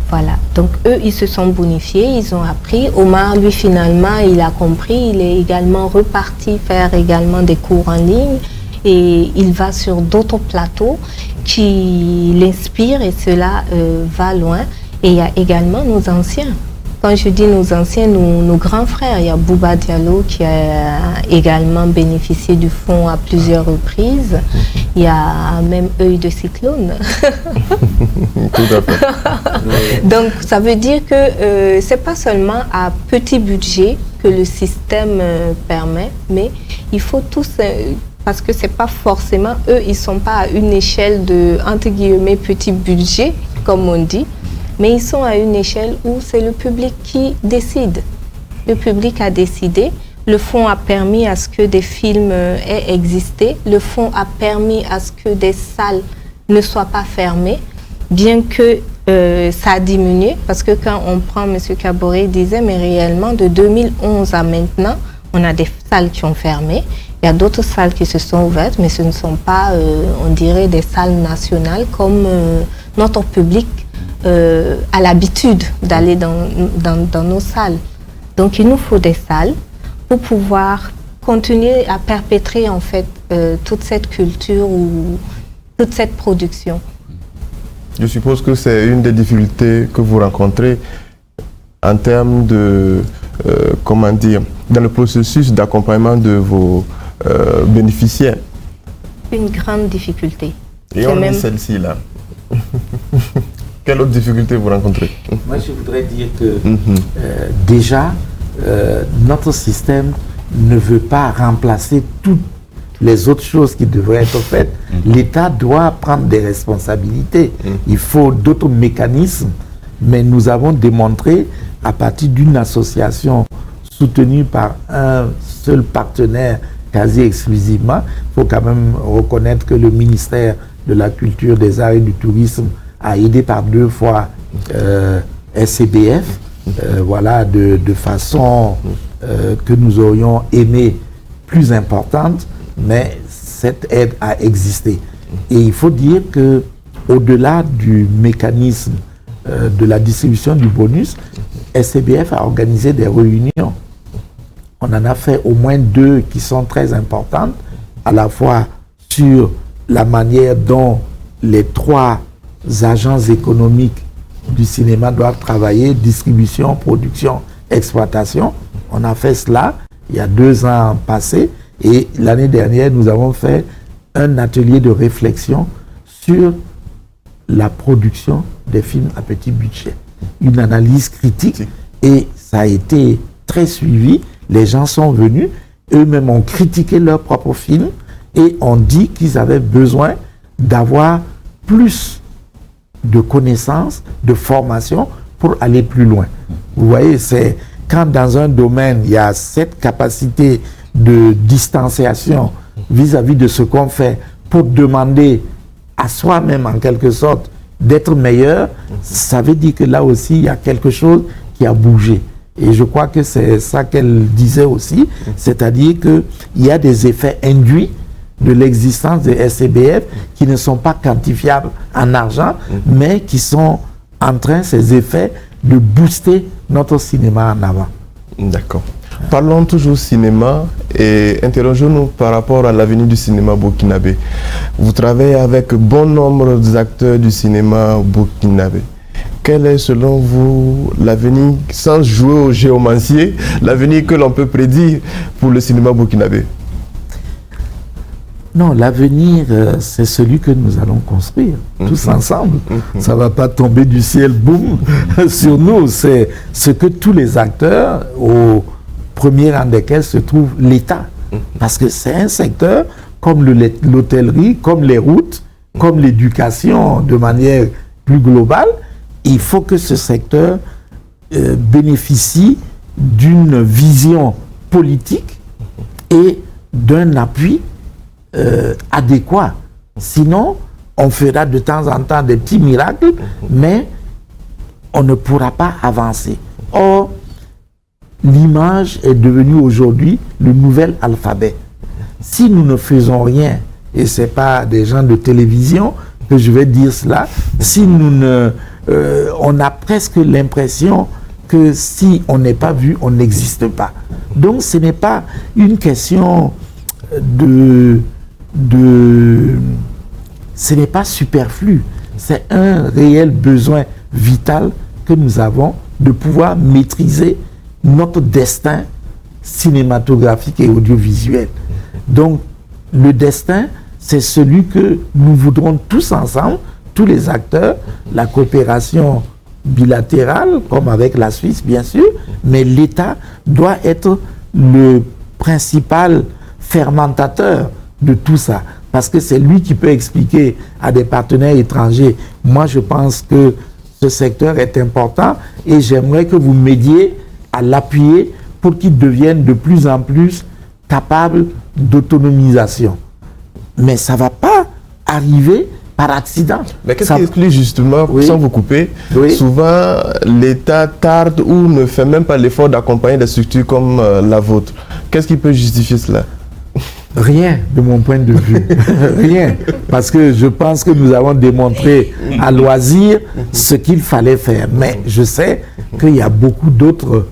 voilà. Donc, eux, ils se sont bonifiés, ils ont appris. Omar, lui, finalement, il a compris, il est également reparti faire également des cours en ligne. Et il va sur d'autres plateaux qui l'inspirent et cela va loin. Et il y a également nos anciens. Quand je dis nos anciens, nos grands frères, il y a Bouba Diallo qui a également bénéficié du fonds à plusieurs reprises. Il y a même Œil de Cyclone. Tout à fait. Donc ça veut dire que c'est pas seulement à petit budget que le système permet, mais il faut tous... parce que c'est pas forcément, eux, ils sont pas à une échelle de, entre guillemets, petit budget, comme on dit, mais ils sont à une échelle où c'est le public qui décide. Le public a décidé, Le fonds a permis à ce que des films aient existé. Le fonds a permis à ce que des salles ne soient pas fermées, bien que ça a diminué. Parce que quand on prend, M. Kaboré disait, mais réellement, de 2011 à maintenant, on a des salles qui ont fermé. Il y a d'autres salles qui se sont ouvertes, mais ce ne sont pas, on dirait, des salles nationales comme notre public a l'habitude d'aller dans nos salles. Donc, il nous faut des salles pour pouvoir continuer à perpétrer en fait toute cette culture ou toute cette production. Je suppose que c'est une des difficultés que vous rencontrez en termes de, comment dire, dans le processus d'accompagnement de vos bénéficiaires. Une grande difficulté. Et on dit celle-ci là. Quelle autre difficulté vous rencontrez? Moi, je voudrais dire que déjà, notre système ne veut pas remplacer toutes les autres choses qui devraient être faites. L'État doit prendre des responsabilités. Il faut d'autres mécanismes, mais nous avons démontré à partir d'une association soutenue par un seul partenaire quasi exclusivement. Il faut quand même reconnaître que le ministère de la Culture, des Arts et du Tourisme a aidé par 2 fois SCBF, voilà, de façon que nous aurions aimé plus importante, mais cette aide a existé. Et il faut dire que au-delà du mécanisme de la distribution du bonus, SCBF a organisé des réunions. On en a fait au moins 2 qui sont très importantes, à la fois sur la manière dont les 3 agences économiques du cinéma doivent travailler, distribution, production, exploitation. On a fait cela il y a 2 ans passés et l'année dernière, nous avons fait un atelier de réflexion sur la production des films à petit budget. Une analyse critique et ça a été très suivi. Les gens sont venus, eux-mêmes ont critiqué leurs propres films et ont dit qu'ils avaient besoin d'avoir plus de connaissances, de formation pour aller plus loin. Vous voyez, c'est quand dans un domaine, il y a cette capacité de distanciation vis-à-vis de ce qu'on fait pour demander à soi-même, en quelque sorte, d'être meilleur, ça veut dire que là aussi, il y a quelque chose qui a bougé. Et je crois que c'est ça qu'elle disait aussi, c'est-à-dire qu'il y a des effets induits de l'existence des SCBF qui ne sont pas quantifiables en argent, mais qui sont en train, ces effets, de booster notre cinéma en avant. D'accord. Parlons toujours cinéma et interrogeons-nous par rapport à l'avenir du cinéma burkinabé. Vous travaillez avec bon nombre d'acteurs du cinéma burkinabé. Quel est selon vous l'avenir, sans jouer au géomancier, l'avenir que l'on peut prédire pour le cinéma burkinabé? Non, l'avenir, c'est celui que nous allons construire, tous ensemble. Ça ne va pas tomber du ciel, boum, sur nous. C'est ce que tous les acteurs, au premier rang desquels se trouve l'État. Parce que c'est un secteur comme l'hôtellerie, comme les routes, comme l'éducation de manière plus globale. Il faut que ce secteur bénéficie d'une vision politique et d'un appui adéquat. Sinon, on fera de temps en temps des petits miracles, mais on ne pourra pas avancer. Or, l'image est devenue aujourd'hui le nouvel alphabet. Si nous ne faisons rien, et ce n'est pas des gens de télévision que je vais dire cela, si nous ne... on a presque l'impression que si on n'est pas vu, on n'existe pas. Donc ce n'est pas une question ce n'est pas superflu, c'est un réel besoin vital que nous avons de pouvoir maîtriser notre destin cinématographique et audiovisuel. Donc le destin, c'est celui que nous voudrons tous ensemble, tous les acteurs, la coopération bilatérale, comme avec la Suisse bien sûr, mais l'État doit être le principal fermentateur de tout ça, parce que c'est lui qui peut expliquer à des partenaires étrangers, moi je pense que ce secteur est important et j'aimerais que vous m'aidiez à l'appuyer pour qu'ils deviennent de plus en plus capables d'autonomisation. Mais ça ne va pas arriver par accident. Mais qu'est-ce qui explique justement, sans vous couper, souvent l'État tarde ou ne fait même pas l'effort d'accompagner des structures comme la vôtre? Qu'est-ce qui peut justifier cela? Rien, de mon point de vue. Rien. Parce que je pense que nous avons démontré à loisir ce qu'il fallait faire. Mais je sais qu'il y a beaucoup d'autres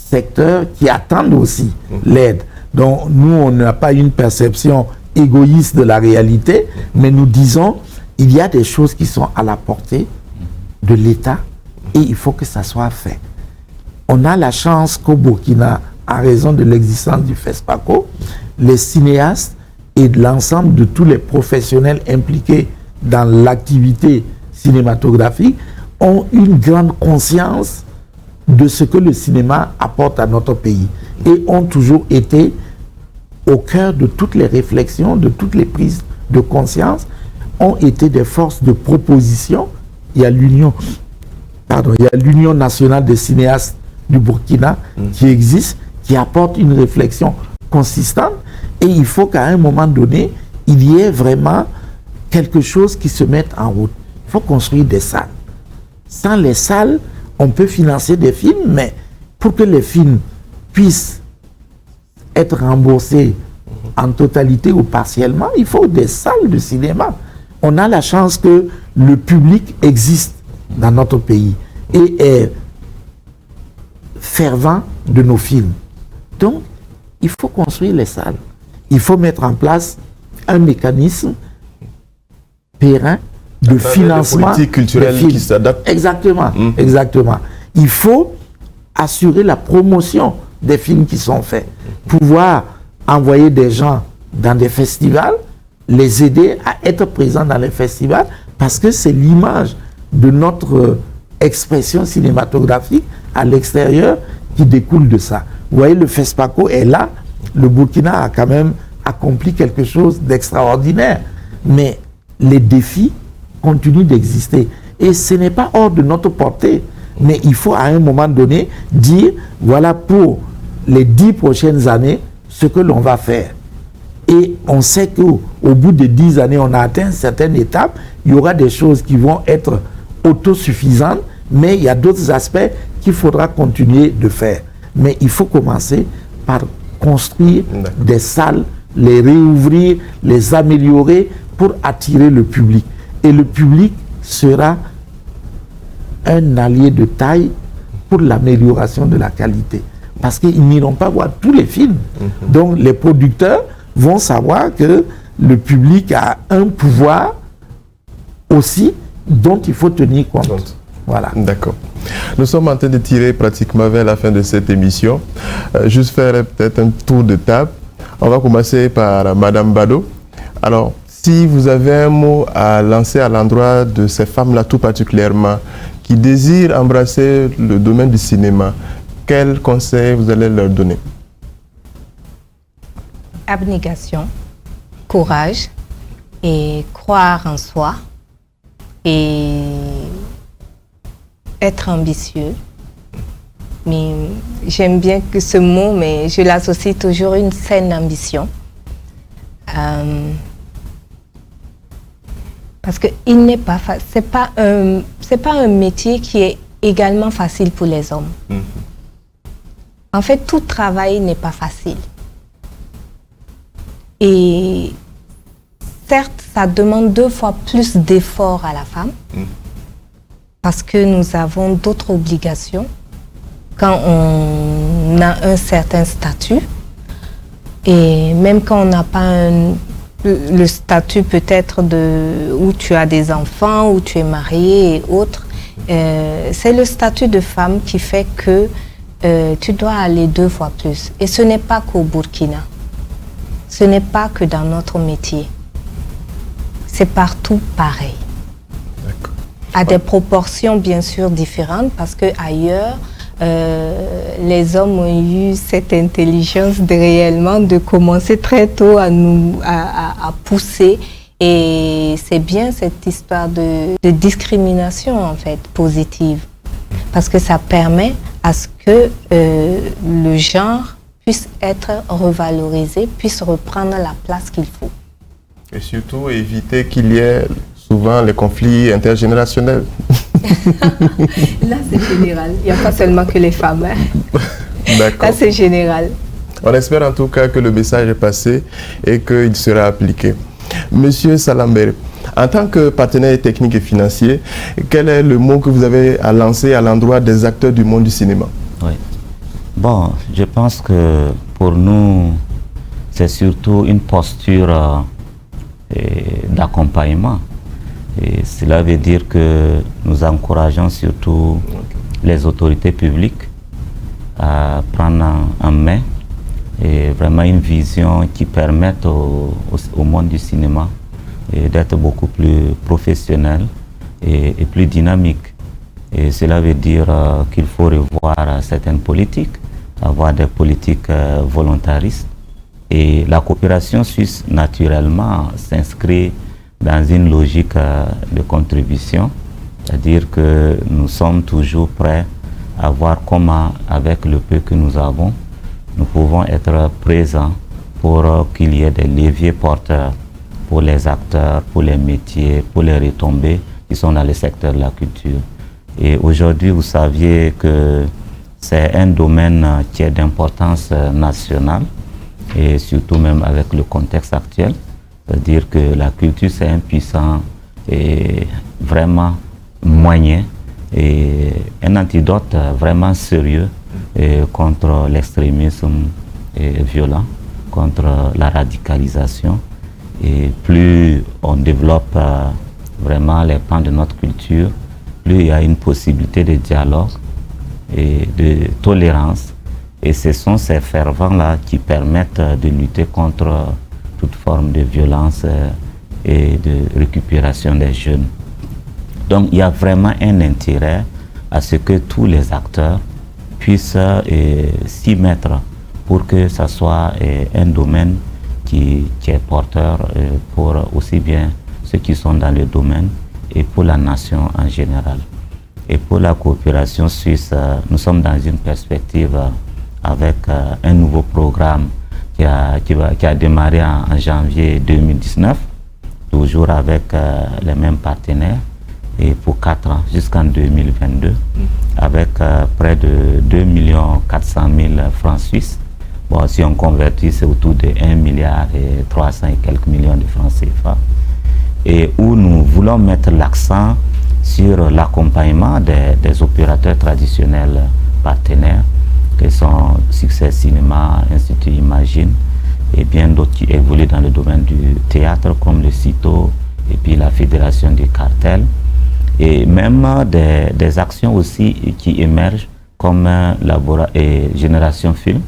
secteurs qui attendent aussi l'aide. Donc nous, on n'a pas une perception égoïste de la réalité, mais nous disons, il y a des choses qui sont à la portée de l'État et il faut que ça soit fait. On a la chance qu'au Burkina, en raison de l'existence du FESPACO, les cinéastes et l'ensemble de tous les professionnels impliqués dans l'activité cinématographique ont une grande conscience de ce que le cinéma apporte à notre pays et ont toujours été au cœur de toutes les réflexions, de toutes les prises de conscience, ont été des forces de proposition. Il y a l'Union nationale des cinéastes du Burkina qui existe, qui apporte une réflexion consistante, et il faut qu'à un moment donné, il y ait vraiment quelque chose qui se mette en route. Il faut construire des salles. Sans les salles, on peut financer des films, mais pour que les films puissent être remboursés en totalité ou partiellement, il faut des salles de cinéma. On a la chance que le public existe dans notre pays et est fervent de nos films. Donc, il faut construire les salles. Il faut mettre en place un mécanisme périn de financement politique culturelle qui s'adapte. Exactement, exactement. Il faut assurer la promotion des films qui sont faits. Pouvoir envoyer des gens dans des festivals, les aider à être présents dans les festivals, parce que c'est l'image de notre expression cinématographique à l'extérieur qui découle de ça. Vous voyez, le FESPACO est là, le Burkina a quand même accompli quelque chose d'extraordinaire, mais les défis continuent d'exister. Et ce n'est pas hors de notre portée, mais il faut à un moment donné dire, voilà pour les 10 prochaines années, ce que l'on va faire. Et on sait qu'au bout de 10 années, on a atteint une certaine étape, il y aura des choses qui vont être autosuffisantes, mais il y a d'autres aspects qu'il faudra continuer de faire. Mais il faut commencer par construire des salles, les réouvrir, les améliorer pour attirer le public. Et le public sera un allié de taille pour l'amélioration de la qualité. Parce qu'ils n'iront pas voir tous les films. Donc les producteurs vont savoir que le public a un pouvoir aussi dont il faut tenir compte. Voilà. D'accord. Nous sommes en train de tirer pratiquement vers la fin de cette émission. Juste faire peut-être un tour de table. On va commencer par Madame Bado. Alors, si vous avez un mot à lancer à l'endroit de ces femmes-là tout particulièrement, qui désirent embrasser le domaine du cinéma, quel conseil vous allez leur donner? Abnégation, courage et croire en soi et être ambitieux. Mais j'aime bien que ce mot, mais je l'associe toujours à une saine ambition. Parce que c'est pas un métier qui est également facile pour les hommes. En fait, tout travail n'est pas facile. Et certes, ça demande 2 fois plus d'efforts à la femme, parce que nous avons d'autres obligations quand on a un certain statut. Et même quand on n'a pas le statut peut-être où tu as des enfants, où tu es marié et autres, c'est le statut de femme qui fait que tu dois aller 2 fois plus. Et ce n'est pas qu'au Burkina. Ce n'est pas que dans notre métier. C'est partout pareil. À des proportions bien sûr différentes, parce qu'ailleurs, les hommes ont eu cette intelligence réellement de commencer très tôt à pousser. Et c'est bien cette histoire de discrimination en fait positive, parce que ça permet à ce que le genre puisse être revalorisé, puisse reprendre la place qu'il faut. Et surtout éviter qu'il y ait souvent les conflits intergénérationnels. Là, c'est général. Il n'y a pas seulement que les femmes. Hein. D'accord. Là, c'est général. On espère en tout cas que le message est passé et qu'il sera appliqué. Monsieur Salambert, en tant que partenaire technique et financier, quel est le mot que vous avez à lancer à l'endroit des acteurs du monde du cinéma? Oui. Bon, je pense que pour nous, c'est surtout une posture d'accompagnement. Et cela veut dire que nous encourageons surtout les autorités publiques à prendre en main et vraiment une vision qui permette au monde du cinéma d'être beaucoup plus professionnel et plus dynamique. Et cela veut dire qu'il faut revoir certaines politiques, avoir des politiques volontaristes. Et la coopération suisse, naturellement, s'inscrit dans une logique de contribution, c'est-à-dire que nous sommes toujours prêts à voir comment, avec le peu que nous avons, nous pouvons être présents pour qu'il y ait des leviers porteurs pour les acteurs, pour les métiers, pour les retombées qui sont dans le secteur de la culture. Et aujourd'hui, vous saviez que c'est un domaine qui est d'importance nationale, et surtout même avec le contexte actuel. C'est-à-dire que la culture, c'est un puissant et vraiment moyen et un antidote vraiment sérieux contre l'extrémisme violent, contre la radicalisation. Et plus on développe vraiment les pans de notre culture, plus il y a une possibilité de dialogue et de tolérance. Et ce sont ces fervents-là qui permettent de lutter contre toute forme de violence et de récupération des jeunes. Donc il y a vraiment un intérêt à ce que tous les acteurs puissent s'y mettre pour que ça soit un domaine qui est porteur pour aussi bien ceux qui sont dans le domaine et pour la nation en général. Et pour la coopération suisse, nous sommes dans une perspective avec un nouveau programme qui a démarré en janvier 2019, toujours avec les mêmes partenaires, et pour 4 ans, jusqu'en 2022, avec près de 2 400 000 francs suisses. Bon, si on convertit, c'est autour de 1 milliard et 300 et quelques millions de francs CFA. Et où nous voulons mettre l'accent sur l'accompagnement des opérateurs traditionnels partenaires, que sont Succès Cinéma, Institut Imagine, et bien d'autres qui évoluent dans le domaine du théâtre, comme le CITO, et puis la Fédération des cartels, et même des actions aussi qui émergent, comme Génération Film,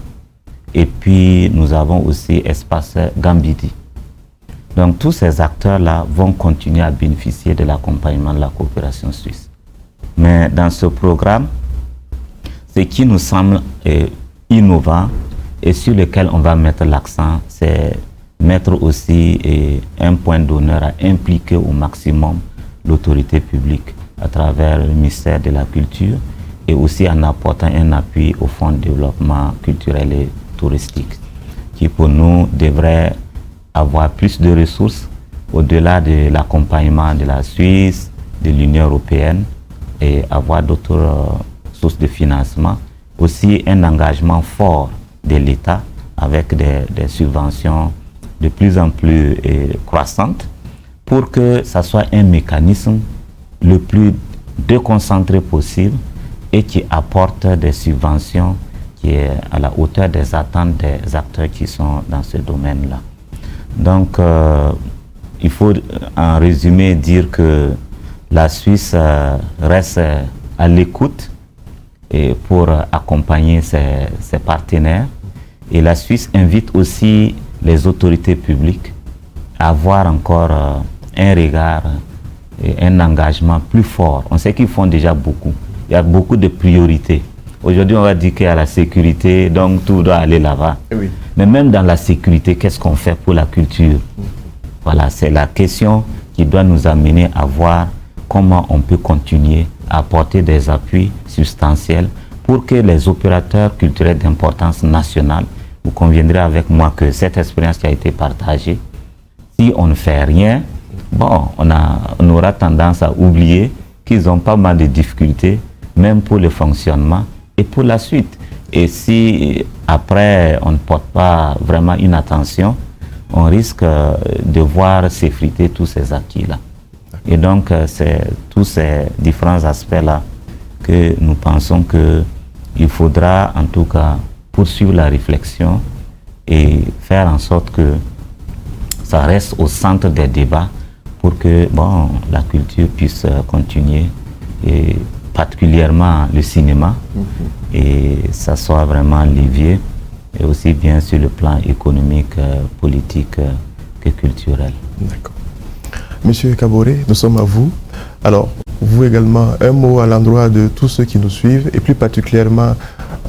et puis nous avons aussi Espace Gambidi. Donc tous ces acteurs-là vont continuer à bénéficier de l'accompagnement de la coopération suisse. Mais dans ce programme, ce qui nous semble innovant et sur lequel on va mettre l'accent, c'est mettre aussi un point d'honneur à impliquer au maximum l'autorité publique à travers le ministère de la Culture et aussi en apportant un appui au Fonds de développement culturel et touristique qui pour nous devrait avoir plus de ressources au-delà de l'accompagnement de la Suisse, de l'Union européenne et avoir d'autres sources de financement. Aussi un engagement fort de l'État avec des subventions de plus en plus croissantes pour que ça soit un mécanisme le plus déconcentré possible et qui apporte des subventions qui est à la hauteur des attentes des acteurs qui sont dans ce domaine-là. Donc, il faut en résumé dire que la Suisse reste à l'écoute et pour accompagner ses partenaires. Et la Suisse invite aussi les autorités publiques à avoir encore un regard et un engagement plus fort. On sait qu'ils font déjà beaucoup. Il y a beaucoup de priorités. Aujourd'hui, on va dire qu'il y a la sécurité, donc tout doit aller là-bas. Oui. Mais même dans la sécurité, qu'est-ce qu'on fait pour la culture? Voilà, c'est la question qui doit nous amener à voir comment on peut continuer à apporter des appuis substantiels pour que les opérateurs culturels d'importance nationale, vous conviendrez avec moi que cette expérience qui a été partagée, si on ne fait rien, bon, on aura tendance à oublier qu'ils ont pas mal de difficultés, même pour le fonctionnement et pour la suite. Et si après on ne porte pas vraiment une attention, on risque de voir s'effriter tous ces acquis-là. Et donc c'est tous ces différents aspects-là que nous pensons qu'il faudra en tout cas poursuivre la réflexion et faire en sorte que ça reste au centre des débats pour que bon, la culture puisse continuer, et particulièrement le cinéma, et ça soit vraiment levier, et aussi bien sur le plan économique, politique que culturel. D'accord. Monsieur Kaboré, nous sommes à vous. Alors, vous également, un mot à l'endroit de tous ceux qui nous suivent, et plus particulièrement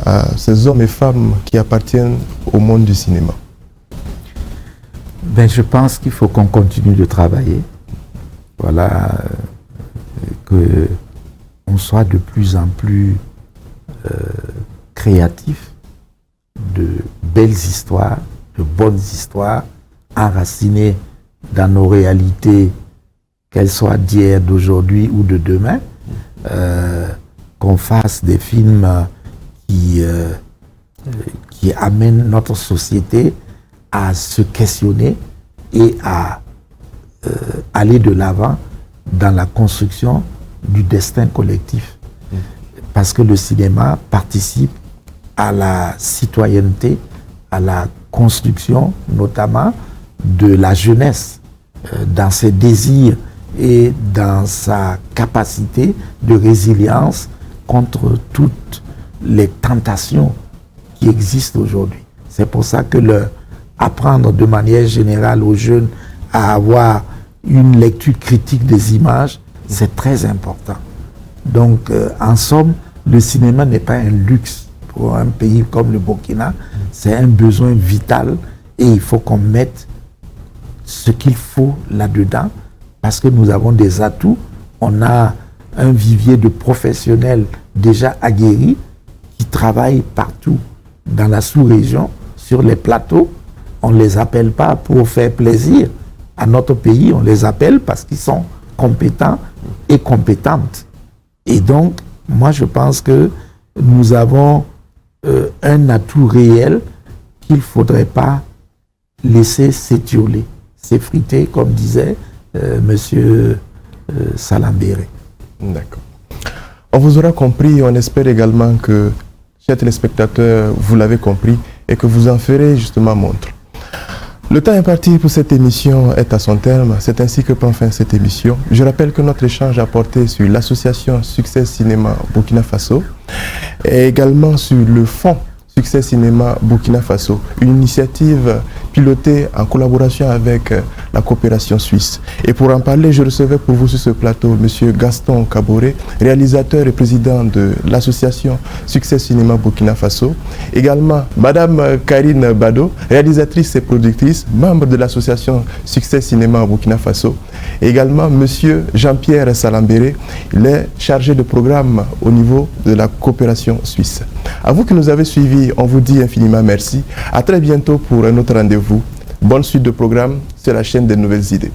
à ces hommes et femmes qui appartiennent au monde du cinéma. Ben, je pense qu'il faut qu'on continue de travailler. Voilà, que on soit de plus en plus créatif, de belles histoires, de bonnes histoires, enracinées dans nos réalités, qu'elles soient d'hier, d'aujourd'hui ou de demain, qu'on fasse des films qui amènent notre société à se questionner et à aller de l'avant dans la construction du destin collectif. Parce que le cinéma participe à la citoyenneté, à la construction notamment de la jeunesse, dans ses désirs et dans sa capacité de résilience contre toutes les tentations qui existent aujourd'hui. C'est pour ça que apprendre de manière générale aux jeunes à avoir une lecture critique des images, c'est très important. Donc, en somme, le cinéma n'est pas un luxe pour un pays comme le Burkina, c'est un besoin vital et il faut qu'on mette ce qu'il faut là-dedans parce que nous avons des atouts. On a un vivier de professionnels déjà aguerris qui travaillent partout dans la sous-région, sur les plateaux. On ne les appelle pas pour faire plaisir à notre pays, on les appelle parce qu'ils sont compétents et compétentes. Et donc, moi je pense que nous avons un atout réel qu'il ne faudrait pas laisser s'étioler, s'effriter, comme disait Monsieur Salambéré. D'accord. On vous aura compris, on espère également que, chers téléspectateurs, vous l'avez compris et que vous en ferez justement montre. Le temps imparti pour cette émission est à son terme. C'est ainsi que prend fin cette émission. Je rappelle que notre échange a porté sur l'association Succès Cinéma Burkina Faso et également sur le fonds Succès Cinéma Burkina Faso, une initiative pilotée en collaboration avec la coopération suisse. Et pour en parler, je recevais pour vous sur ce plateau M. Gaston Kaboré, réalisateur et président de l'association Succès Cinéma Burkina Faso. Également, Mme Karine Bado, réalisatrice et productrice, membre de l'association Succès Cinéma Burkina Faso. Et également, M. Jean-Pierre Salambéré, il est chargé de programme au niveau de la coopération suisse. À vous qui nous avez suivis, on vous dit infiniment merci. À très bientôt pour un autre rendez-vous. Bonne suite de programme sur la chaîne des nouvelles idées.